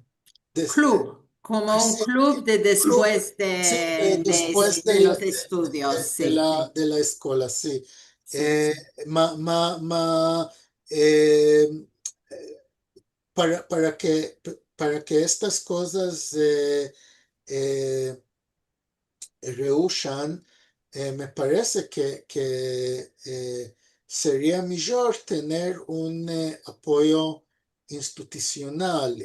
des- eh, Club, como un sí, club de club, después sí, de, después de los estudios, sí, sí, de la escuela, sí. sí, Eh, sí. ma, ma, ma, eh, para para que estas cosas eh, reúnan, me parece que sería mejor tener un apoyo institucional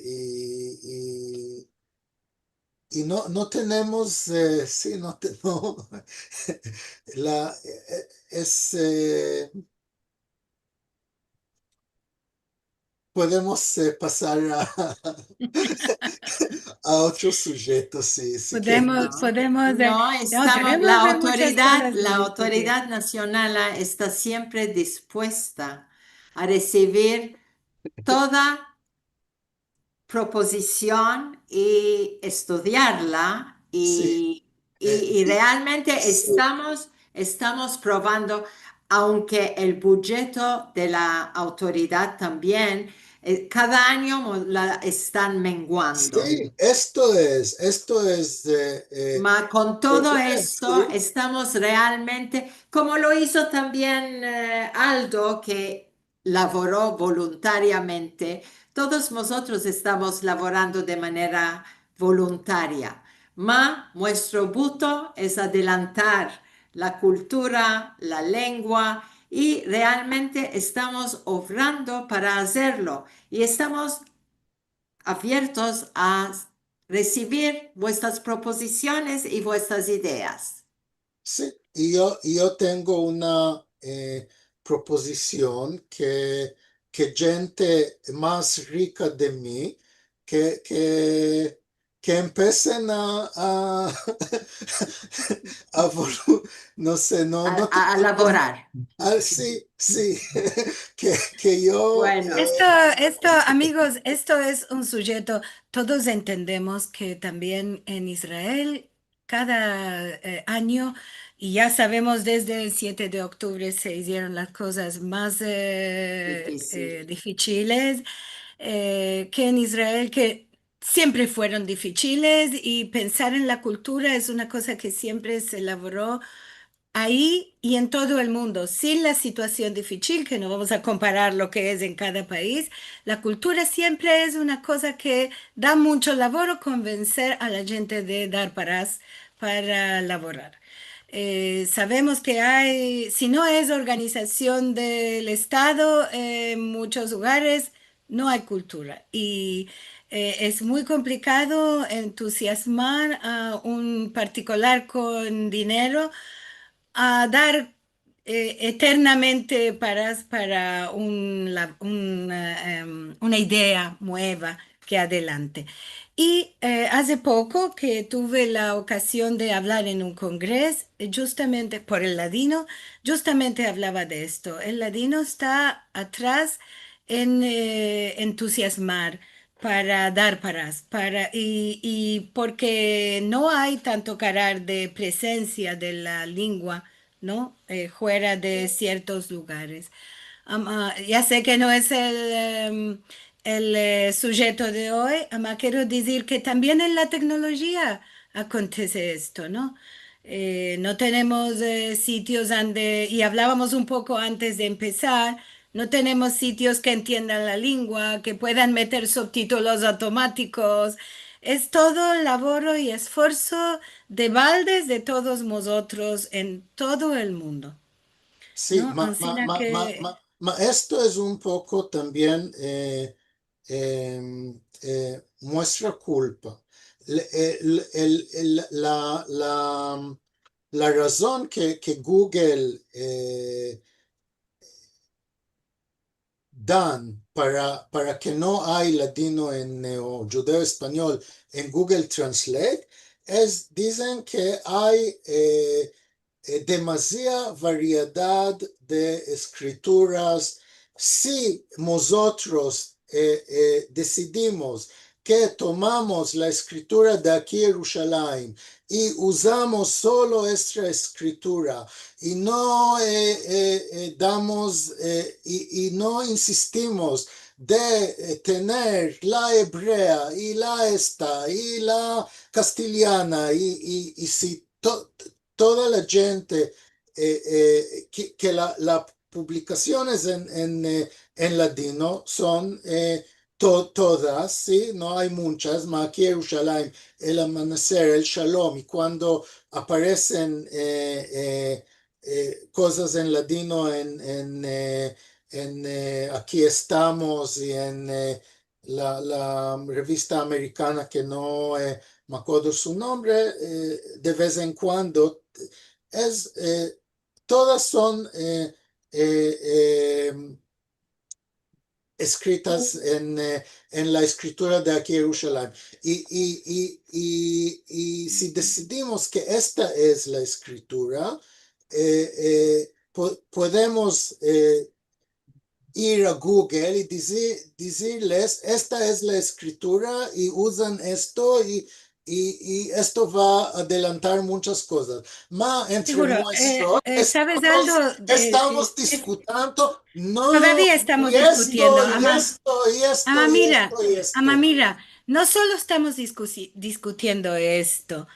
y no tenemos, sí, no, la, es, podemos pasar a otros sujetos si Podemos, quieres. No, podemos, no, no, estamos, tenemos de muchas cosas de la discutir. autoridad nacional está siempre dispuesta a recibir toda proposición y estudiarla Sí, y realmente sí, estamos probando, aunque el budgeto de la autoridad también, cada año la están menguando. sí, esto es Ma con todo correcto, esto sí, estamos realmente, como lo hizo también Aldo, que laboró voluntariamente, todos nosotros estamos laborando de manera voluntaria, ma nuestro voto es adelantar la cultura, la lengua y realmente estamos obrando para hacerlo y estamos abiertos a recibir vuestras proposiciones y vuestras ideas. sí. Y yo tengo una proposición que gente más rica de mí, que empiecen no sé, no A tengo, laborar. sí, sí, que yo, Bueno, Amigos, esto es un sujeto, todos entendemos que también en Israel cada año, y ya sabemos desde el 7 de octubre se hicieron las cosas más difícil. difíciles, que en Israel, que siempre fueron difíciles y pensar en la cultura es una cosa que siempre se elaboró ahí y en todo el mundo, sin la situación difícil, que no vamos a comparar lo que es en cada país, la cultura siempre es una cosa que da mucho labor convencer a la gente de dar para laborar. Sabemos que hay, si no es organización del Estado, en muchos lugares no hay cultura y es muy complicado entusiasmar a un particular con dinero a dar eternamente para una idea nueva que adelante. Y hace poco que tuve la ocasión de hablar en un congreso, justamente por el ladino, justamente hablaba de esto. El ladino está atrás en entusiasmar para dar y porque no hay tanto carácter de presencia de la lengua, ¿no? Fuera de ciertos lugares. Ya sé que no es el sujeto de hoy, quiero decir que también en la tecnología acontece esto, ¿no? No tenemos sitios donde, y hablábamos un poco antes de empezar, no tenemos sitios que entiendan la lengua, que puedan meter subtítulos automáticos. Es todo laboro y esfuerzo de baldes de todos nosotros en todo el mundo, sí, ¿no? Así que esto es un poco también muestra culpa. La razón que Google dan para que no hay latino o judeo español en Google Translate dicen que hay demasiada variedad de escrituras. Si nosotros decidimos que tomamos la escritura de aquí Jerusalén y usamos solo esta escritura y no damos y no insistimos de tener la hebrea y la esta y la castellana y si toda la gente que las publicaciones en latino son Todas, sí, no hay muchas, Maki Yerushalayim, el amanecer, el Shalom, y cuando aparecen cosas en ladino Aquí estamos y en la revista americana que no me acuerdo su nombre, de vez en cuando, es, todas son escritas en la escritura de aquí Jerusalén. Y si decidimos que esta es la escritura, podemos ir a Google y decirles, esta es la escritura y usan esto y esto va a adelantar muchas cosas. Ma, entre Seguro. nosotros ¿Sabes algo? estamos discutiendo, no, Todavía estamos y discutiendo. esto, y esto, y esto, Ama, y mira, esto, y esto. mira, no solo estamos discutiendo esto,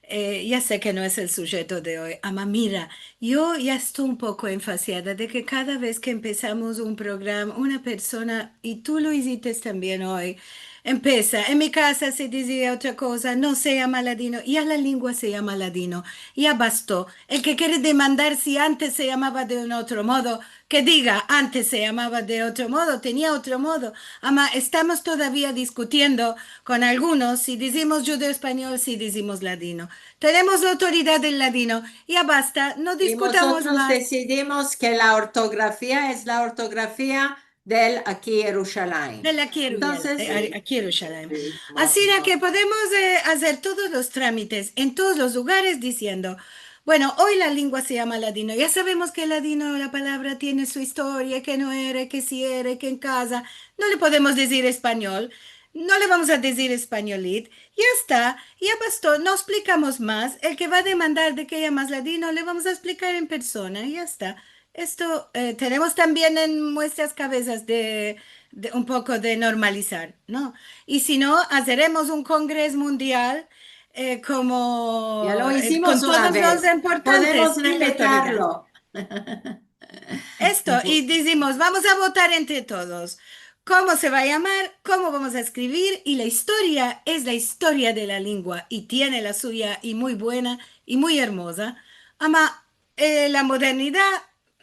ya sé que no es el sujeto de hoy. Ama, mira, yo ya estoy un poco enfasiada de que cada vez que empezamos un programa, una persona, y tú lo hiciste también hoy, empieza, en mi casa se decía otra cosa, no se llama ladino, ya la lengua se llama ladino, ya bastó. El que quiere demandar si antes se llamaba de un otro modo, que diga, antes se llamaba de otro modo, tenía otro modo. Ama, estamos todavía discutiendo con algunos si decimos judeo español, si decimos ladino. Tenemos la autoridad del ladino. Ya basta, no Y discutamos nosotros más decidimos que la ortografía es la ortografía del aquí de Jerusalén. la quiero, Entonces, aquí Jerusalén. Sí, Así que podemos hacer todos los trámites en todos los lugares diciendo, bueno, hoy la lengua se llama ladino. Ya sabemos que ladino, la palabra tiene su historia, que no era, que sí era, que en casa. No le podemos decir español. No le vamos a decir españolit. Ya está, ya bastó. No explicamos más. El que va a demandar de que llamas ladino, le vamos a explicar en persona. Ya está. Esto tenemos también en nuestras cabezas de un poco de normalizar, ¿no? Y si no, haremos un congreso mundial ya lo con hicimos una todos los vez. Podemos importantes y la autoridad. repetirlo. Esto, y decimos, vamos a votar entre todos. ¿Cómo se va a llamar? ¿Cómo vamos a escribir? Y la historia es la historia de la lengua y tiene la suya y muy buena y muy hermosa. Ama, la modernidad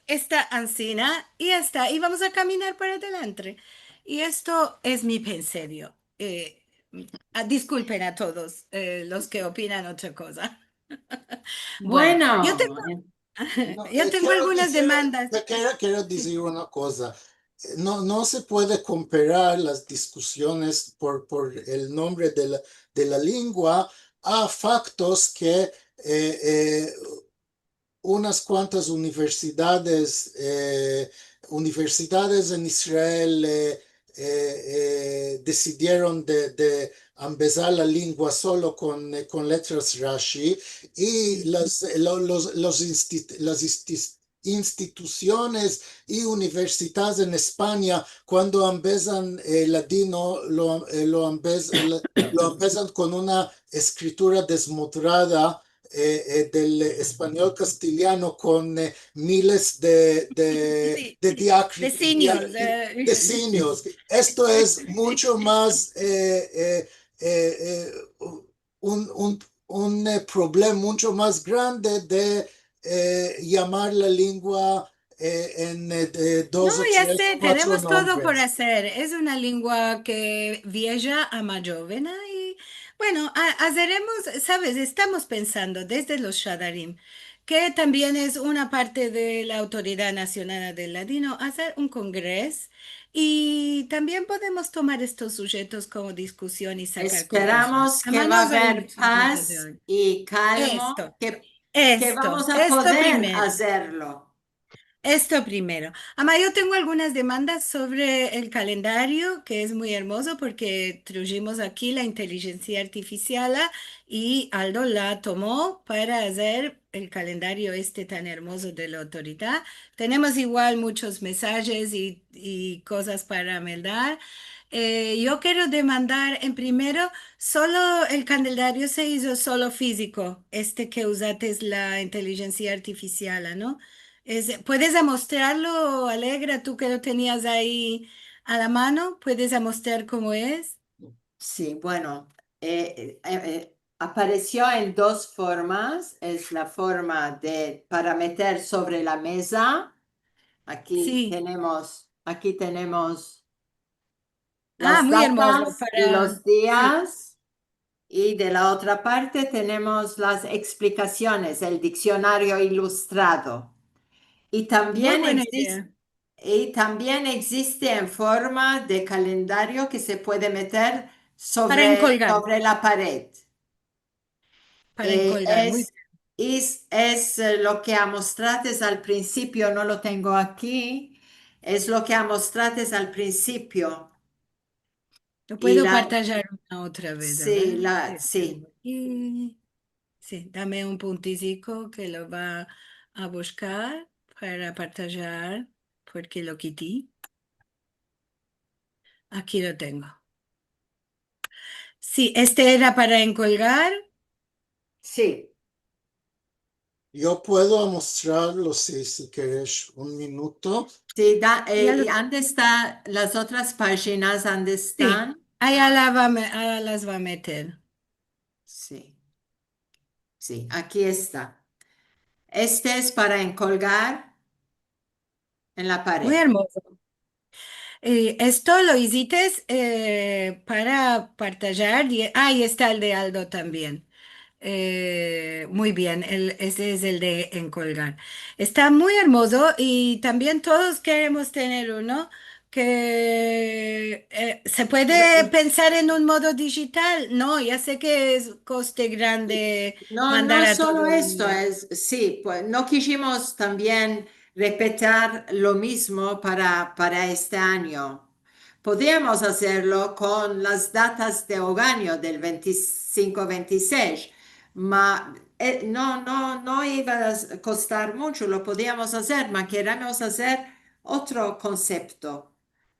está ansina y ya está. Y vamos a caminar para adelante. Y esto es mi pensario. Disculpen a todos los que opinan otra cosa. Bueno, Bueno, No, yo tengo quiero algunas decir, demandas. quiero decir una cosa. No se puede comparar las discusiones por el nombre de la lengua a factos que unas cuantas universidades en Israel decidieron de empezar la lengua solo con letras Rashi y instituciones y universidades en España cuando empiezan el latino lo empiezan con una escritura desmodrada del español castellano con miles Sí, de de seniors. decenios. Esto es mucho más un problema mucho más grande de llamar la lengua en No, dos o ya tres, sé, cuatro tenemos todo por nombres. hacer. Es una lengua que vieja a más joven. Y bueno, haremos, sabes, estamos pensando desde los Shadarim, que también es una parte de la Autoridad Nacional del Ladino, hacer un congreso y también podemos tomar estos sujetos como discusión y sacar conclusiones. esperamos que Además, va a nos hay haber muchas cosas de paz hoy. y calmo, Esto, que vamos a esto poder primero. hacerlo. Esto primero. Ama, yo tengo algunas demandas sobre el calendario, que es muy hermoso porque trujimos aquí la inteligencia artificial y Aldo la tomó para hacer el calendario este tan hermoso de la autoridad. Tenemos igual muchos mensajes y cosas para mandar. Yo quiero demandar en primero, solo el calendario se hizo solo físico, este que usaste es la inteligencia artificial, ¿no? Puedes mostrarlo, Alegra, tú que lo tenías ahí a la mano. ¿Puedes mostrar cómo es? Sí, bueno, apareció en dos formas. Es la forma de para meter sobre la mesa. Sí. Aquí tenemos Ah, las muy hermoso datas y para... los Sí, días. Y de la otra parte tenemos las explicaciones, el diccionario ilustrado. Y muy también buena existe, idea. y también existe en forma de calendario que se puede meter Para encolgar, sobre la pared. para Eh, encolgar. Muy es, es lo que mostraste al principio, no lo tengo aquí, es lo que mostraste al principio. Lo Y puedo la, partajar una otra vez, a sí, ver. la, sí, Tengo aquí. Sí, dame un puntico que lo va a buscar para partajar, porque lo quité. Aquí lo tengo. Sí, este era para encolgar. sí. Yo puedo mostrarlo si quieres un minuto. Sí, Ya lo, ¿y dónde están las otras páginas? ¿Dónde sí, están? allá, allá las va a meter. Sí, sí, aquí está. Este es para encolgar en la Muy pared. hermoso. Esto lo hiciste para partajar. Ahí está el de Aldo también. Muy bien, ese es el de encolgar. Está muy hermoso y también todos queremos tener uno que se puede pensar en un modo digital. No, ya sé que es coste grande No, mandar no a todo solo el esto, mundo. sí, pues no quisimos también repetir lo mismo para este año. Podríamos hacerlo con las datas de hogaño del 25-26, no iba a costar mucho, lo podíamos hacer, pero queremos hacer otro concepto.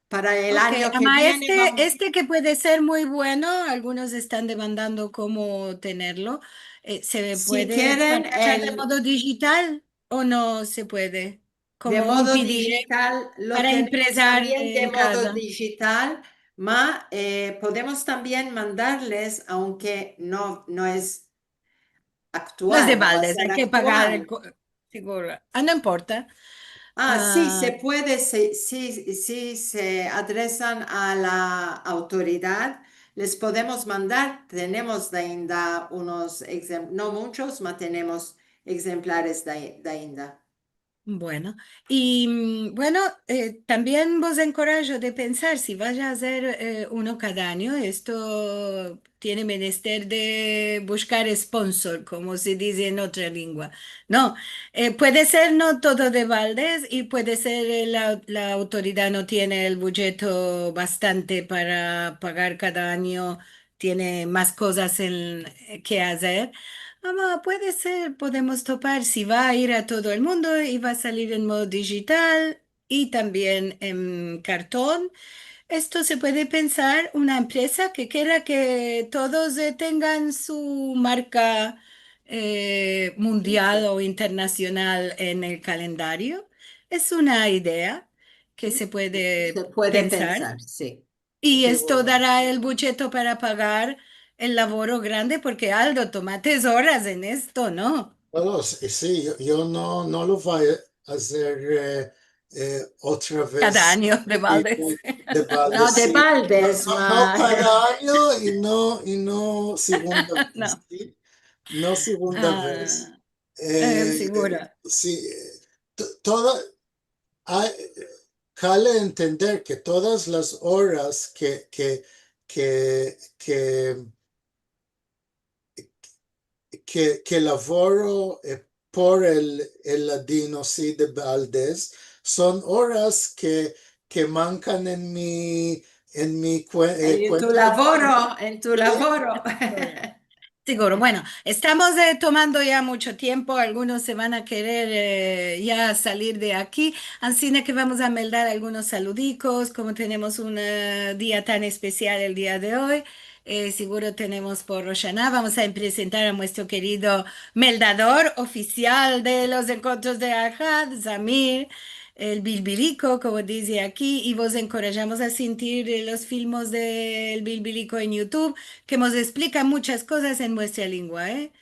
Para el Ok, año que ama, viene vamos. este que puede ser muy bueno, algunos están demandando cómo tenerlo. ¿Se Si puede quieren partajar de modo digital o no se puede? de Como un modo PDF digital, lo para tenemos impresar también de en modo casa. digital, podemos también mandarles, aunque no es No es de actual, no va a baldes, ser hay que pagar actual. seguro. Ah, no importa. Sí, Ah, se puede, si se adresan a la autoridad, les podemos mandar, tenemos de ainda unos ejemplares, no muchos, pero tenemos ejemplares de ainda. bueno, y bueno, también vos encorajo de pensar si vaya a hacer uno cada año, esto tiene menester de buscar sponsor, como se dice en otra lengua. No, puede ser no todo de baldes y puede ser la autoridad no tiene el budgeto bastante para pagar cada año, tiene más cosas que hacer. Puede ser, podemos topar si va a ir a todo el mundo y va a salir en modo digital y también en cartón. Esto se puede pensar una empresa que quiera que todos tengan su marca Sí, mundial o internacional en el calendario. Es una idea que sí, se puede se puede pensar pensar, sí, y esto seguro. dará el budgeto para pagar el laboro grande porque Aldo, tomates horas en esto, ¿no? Bueno, sí, sí, yo no lo voy a hacer otra Cada vez año de y baldes. de balde, No, de sí. No, baldes, no cada año y no segunda vez, No. ¿sí? No segunda vez. Ah, Eh, seguro. sí, toda, hay, cabe entender que todas las horas que que lavoro por el ladino sí de Valdés son horas que mancan en mi en tu cuenta. lavoro, en tu Sí, lavoro. Seguro. Bueno, estamos tomando ya mucho tiempo. Algunos se van a querer ya salir de aquí. Así que vamos a meldar algunos saludicos. Como tenemos un día tan especial el día de hoy, seguro tenemos por Rosh Hashanah. Vamos a presentar a nuestro querido meldador oficial de los encuentros de Ajad, Zamir. el bilbilico, como dice aquí, y vos encorajamos a sentir los filmes del bilbilico en YouTube, que nos explica muchas cosas en nuestra lengua, ¿eh?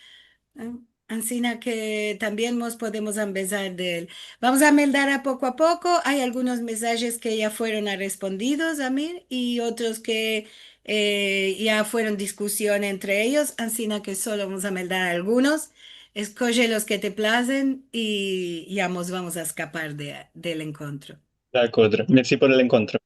Ansina que también nos podemos empezar de él. Vamos a meldar a poco. Hay algunos mensajes que ya fueron respondidos a mí y otros que ya fueron discusión entre ellos. Ansina que solo vamos a meldar algunos. Escoge los que te placen y ya nos vamos a escapar del encuentro. D'accordo, merci por el encuentro.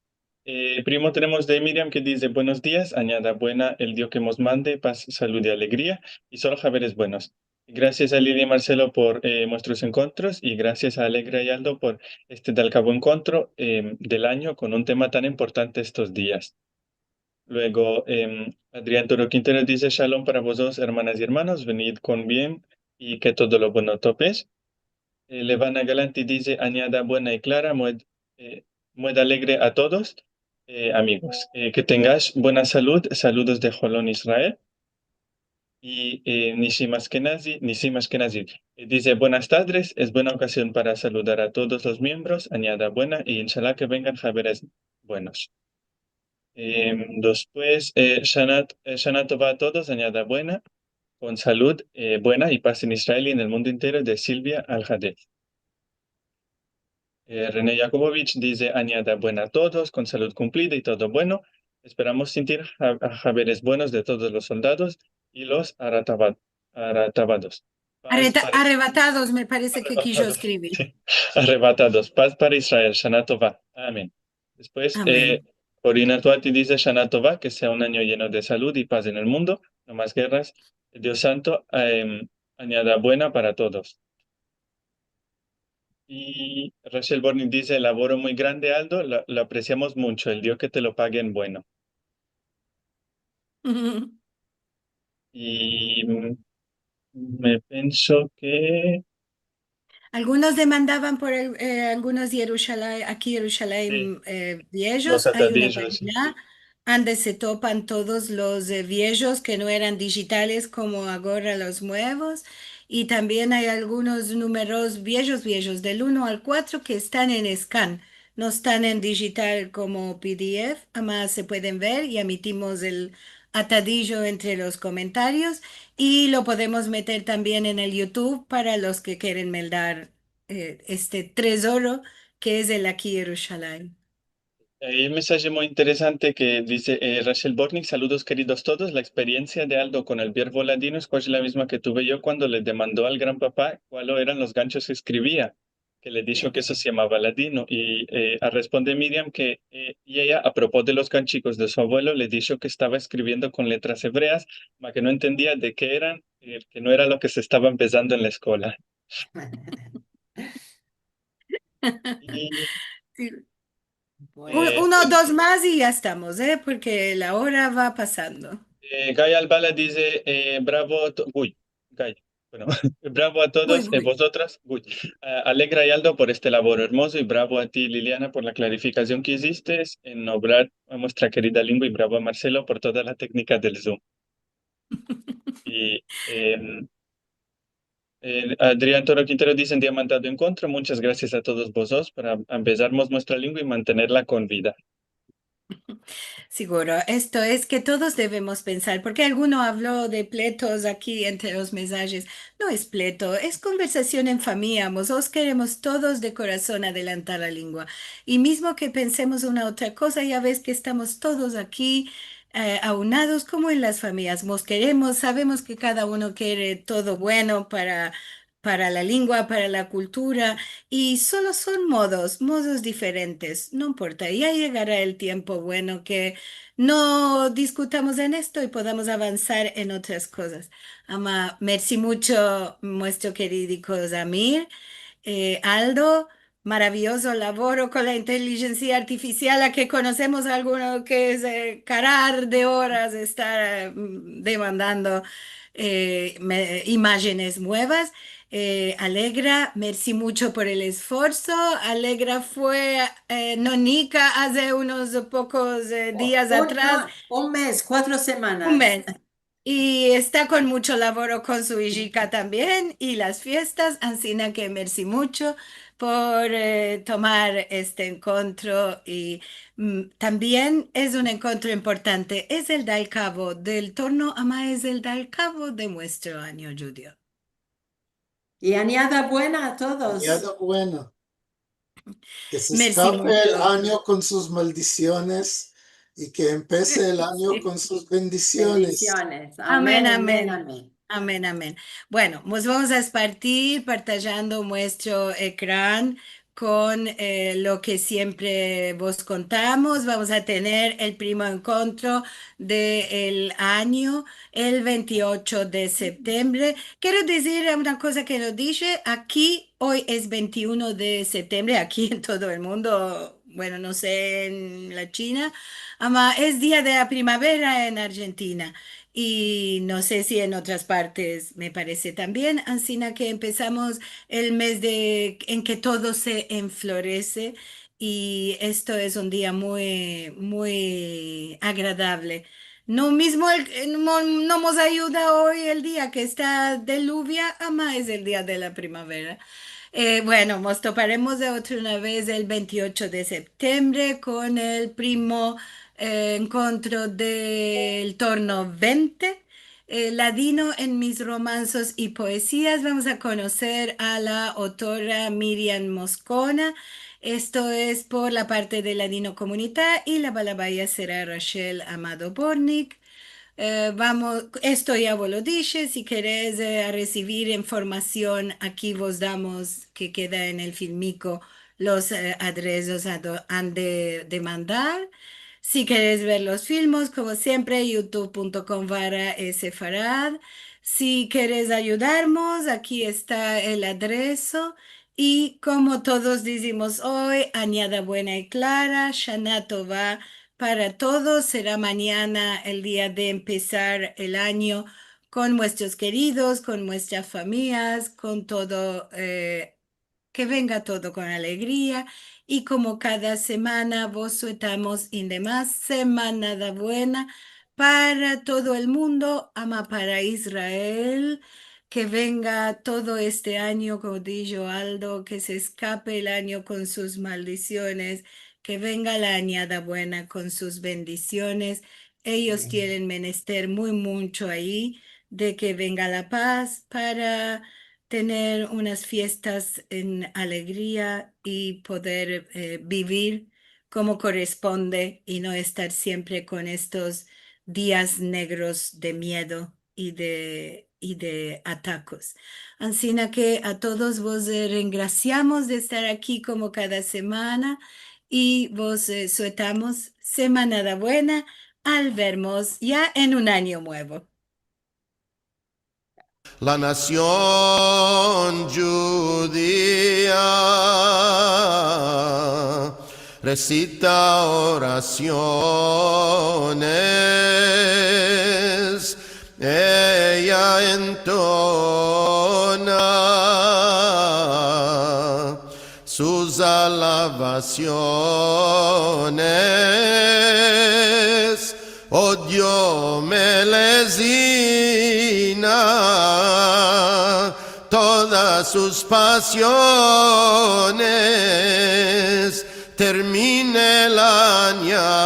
Primo tenemos de Miriam que dice buenos días, añada buena el Dios que nos mande, paz, salud y alegría, y solo javeres buenos. Gracias a Lidia y Marcelo por vuestros encuentros y gracias a Alegra y Aldo por este del cabo encuentro del año con un tema tan importante estos días. Luego, Adrián Toro Quintero dice shalom para vosotros, hermanas y hermanos, venid con bien y que todo lo bueno topes. Levana Galanti dice, añada buena y clara, muy alegre a todos, amigos. Que tengáis buena salud, saludos de Jolón Israel. Y Nishim Ashkenazi dice, buenas tardes, es buena ocasión para saludar a todos los miembros, añada buena, y inshallah que vengan javeres buenos. Después, Shana Tova a todos, añada buena, con salud buena y paz en Israel y en el mundo entero, de Silvia Al-Hadid. René Jakubowicz dice, añada buena a todos, con salud cumplida y todo bueno. Esperamos sentir haberes buenos de todos los soldados y los aratabados. Paz para Arrebatados, me parece que quiso arrebatados, escribir. sí, arrebatados. Paz para Israel. Shana Tova. Amén. Después, Amén. Corina Tuati dice, Shana Tova, que sea un año lleno de salud y paz en el mundo, no más guerras. Dios Santo, añada buena para todos. Y Rachel Borning dice, laboro muy grande, Aldo, lo apreciamos mucho, el Dios que te lo pague en bueno. Y me pienso que Algunos demandaban por algunos aquí sí, Jerusalén los viejos. Hay una atadillos, sí. página donde se topan todos los viejos que no eran digitales como ahora los nuevos. Y también hay algunos números viejos del 1 al 4 que están en scan. No están en digital como PDF, además se pueden ver y emitimos el atadillo entre los comentarios. Y lo podemos meter también en el YouTube para los que quieren meldar este tesoro que es el aquí Jerusalén. Hay un mensaje muy interesante que dice Rachel Borning, saludos queridos todos, la experiencia de Aldo con el verbo ladino es casi la misma que tuve yo cuando le demandó al gran papá cuáles eran los ganchos que escribía, que le dijo que eso se llamaba ladino y responde Miriam que y ella a propósito de los ganchicos de su abuelo le dijo que estaba escribiendo con letras hebreas, ma que no entendía de qué eran, que no era lo que se estaba empezando en la escuela. Y Sí. Bueno, Uno o dos más y ya estamos, ¿eh? Porque la hora va pasando. Guy Albala dice, bravo, uy, Guy, bueno, bravo a Uy, todos, uy. vosotras, uy, Alegra y Aldo por este labor hermoso y bravo a ti, Liliana, por la clarificación que hiciste en nombrar a nuestra querida lengua y bravo a Marcelo por toda la técnica del Zoom. Y Adrián Toro Quintero dice, en Diamantado Encuentro, muchas gracias a todos vosotros para empezarnos nuestra lengua y mantenerla con vida. Seguro, esto es que todos debemos pensar, porque alguno habló de pleitos aquí entre los mensajes. No es pleito, es conversación en familia. Nosotros queremos todos de corazón adelantar la lengua. Y mismo que pensemos una otra cosa, ya ves que estamos todos aquí aunados como en las familias. Nos queremos, sabemos que cada uno quiere todo bueno para la lengua, para la cultura. Y solo son modos diferentes, no importa, ya llegará el tiempo bueno que no discutamos en esto y podamos avanzar en otras cosas. Ama, merci mucho, nuestro querido Zamir. Aldo, maravilloso laboro con la inteligencia artificial, a que conocemos alguno que es carar de horas estar demandando imágenes nuevas. Alegra, merci mucho por el esfuerzo. Alegra fue nonica hace unos pocos días atrás, un mes, 4 un semanas. mes. Y está con mucho laboro con su hija también y las fiestas, así que merci mucho por tomar este encuentro y también es un encuentro importante, es el del cabo del torno, ama es el del cabo de nuestro año judío. Y añada buena a todos. Añada buena. Que se Merci escape el mucho. año con sus maldiciones y que empiece el año con sus bendiciones. Bendiciones. Amén, Amén, amén, amén. amén. Amén, amén. Bueno, pues vamos a partir partajando nuestro ecrán con lo que siempre vos contamos. Vamos a tener el primer encuentro del año, el 28 de septiembre. Quiero decir una cosa que no dije. Aquí hoy es 21 de septiembre, aquí en todo el mundo. Bueno, no sé en la China, ama, es día de la primavera en Argentina. Y no sé si en otras partes me parece también, así que empezamos el mes en que todo se enflorece y esto es un día muy, muy agradable. No mismo no nos ayuda hoy el día que está de lluvia, ama es el día de la primavera. Bueno, nos toparemos de otra una vez el 28 de septiembre con el primo encuentro del torno 20. Ladino en mis romanzos y poesías. Vamos a conocer a la autora Miriam Moscona. Esto es por la parte de Ladino Comunidad y la balabaya será Rachel Amado Bornik. Vamos, esto ya vos lo dije, si querés recibir información, aquí vos damos que queda en el filmico los adresos han de mandar. Si querés ver los filmes, como siempre, youtube.com/sfarad. Si querés ayudarnos, aquí está el adreso. Y como todos decimos hoy, añada buena y clara, Shana Tova para todos. Será mañana el día de empezar el año con nuestros queridos, con nuestras familias, con todo, que venga todo con alegría. Y como cada semana vos sueltamos y demás, semana da buena para todo el mundo, ama para Israel. Que venga todo este año, como dijo Aldo, que se escape el año con sus maldiciones, que venga la añada buena con sus bendiciones. Ellos tienen menester muy mucho ahí de que venga la paz para tener unas fiestas en alegría y poder vivir como corresponde y no estar siempre con estos días negros de miedo y de atacos. Así que a todos vos graciamos de estar aquí como cada semana y vos sueltamos semana da buena al vernos ya en un año nuevo. La nación judía recita oraciones, ella entona sus alabaciones, oh Dios melezina todas sus pasiones, termine la añada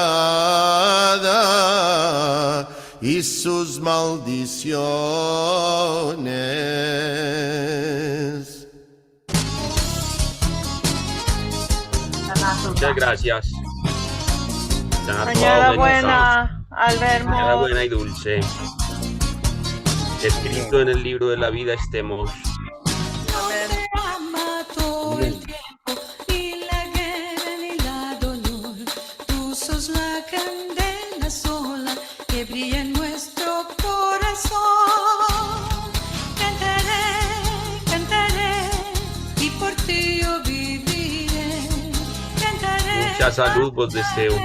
y sus maldiciones. Muchas gracias. Añada buena, Albermo. Añada buena y dulce. Escrito en el libro de la vida estemos. Amén. Y la guerra ni la dolor, tú sos la candela sola que brilla en nuestro corazón. Cantaré, cantaré, y por ti yo viviré. Cantaré, Mucha salud vos deseo.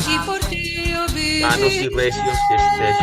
y por ti yo viviré. Sanos y recios que estés.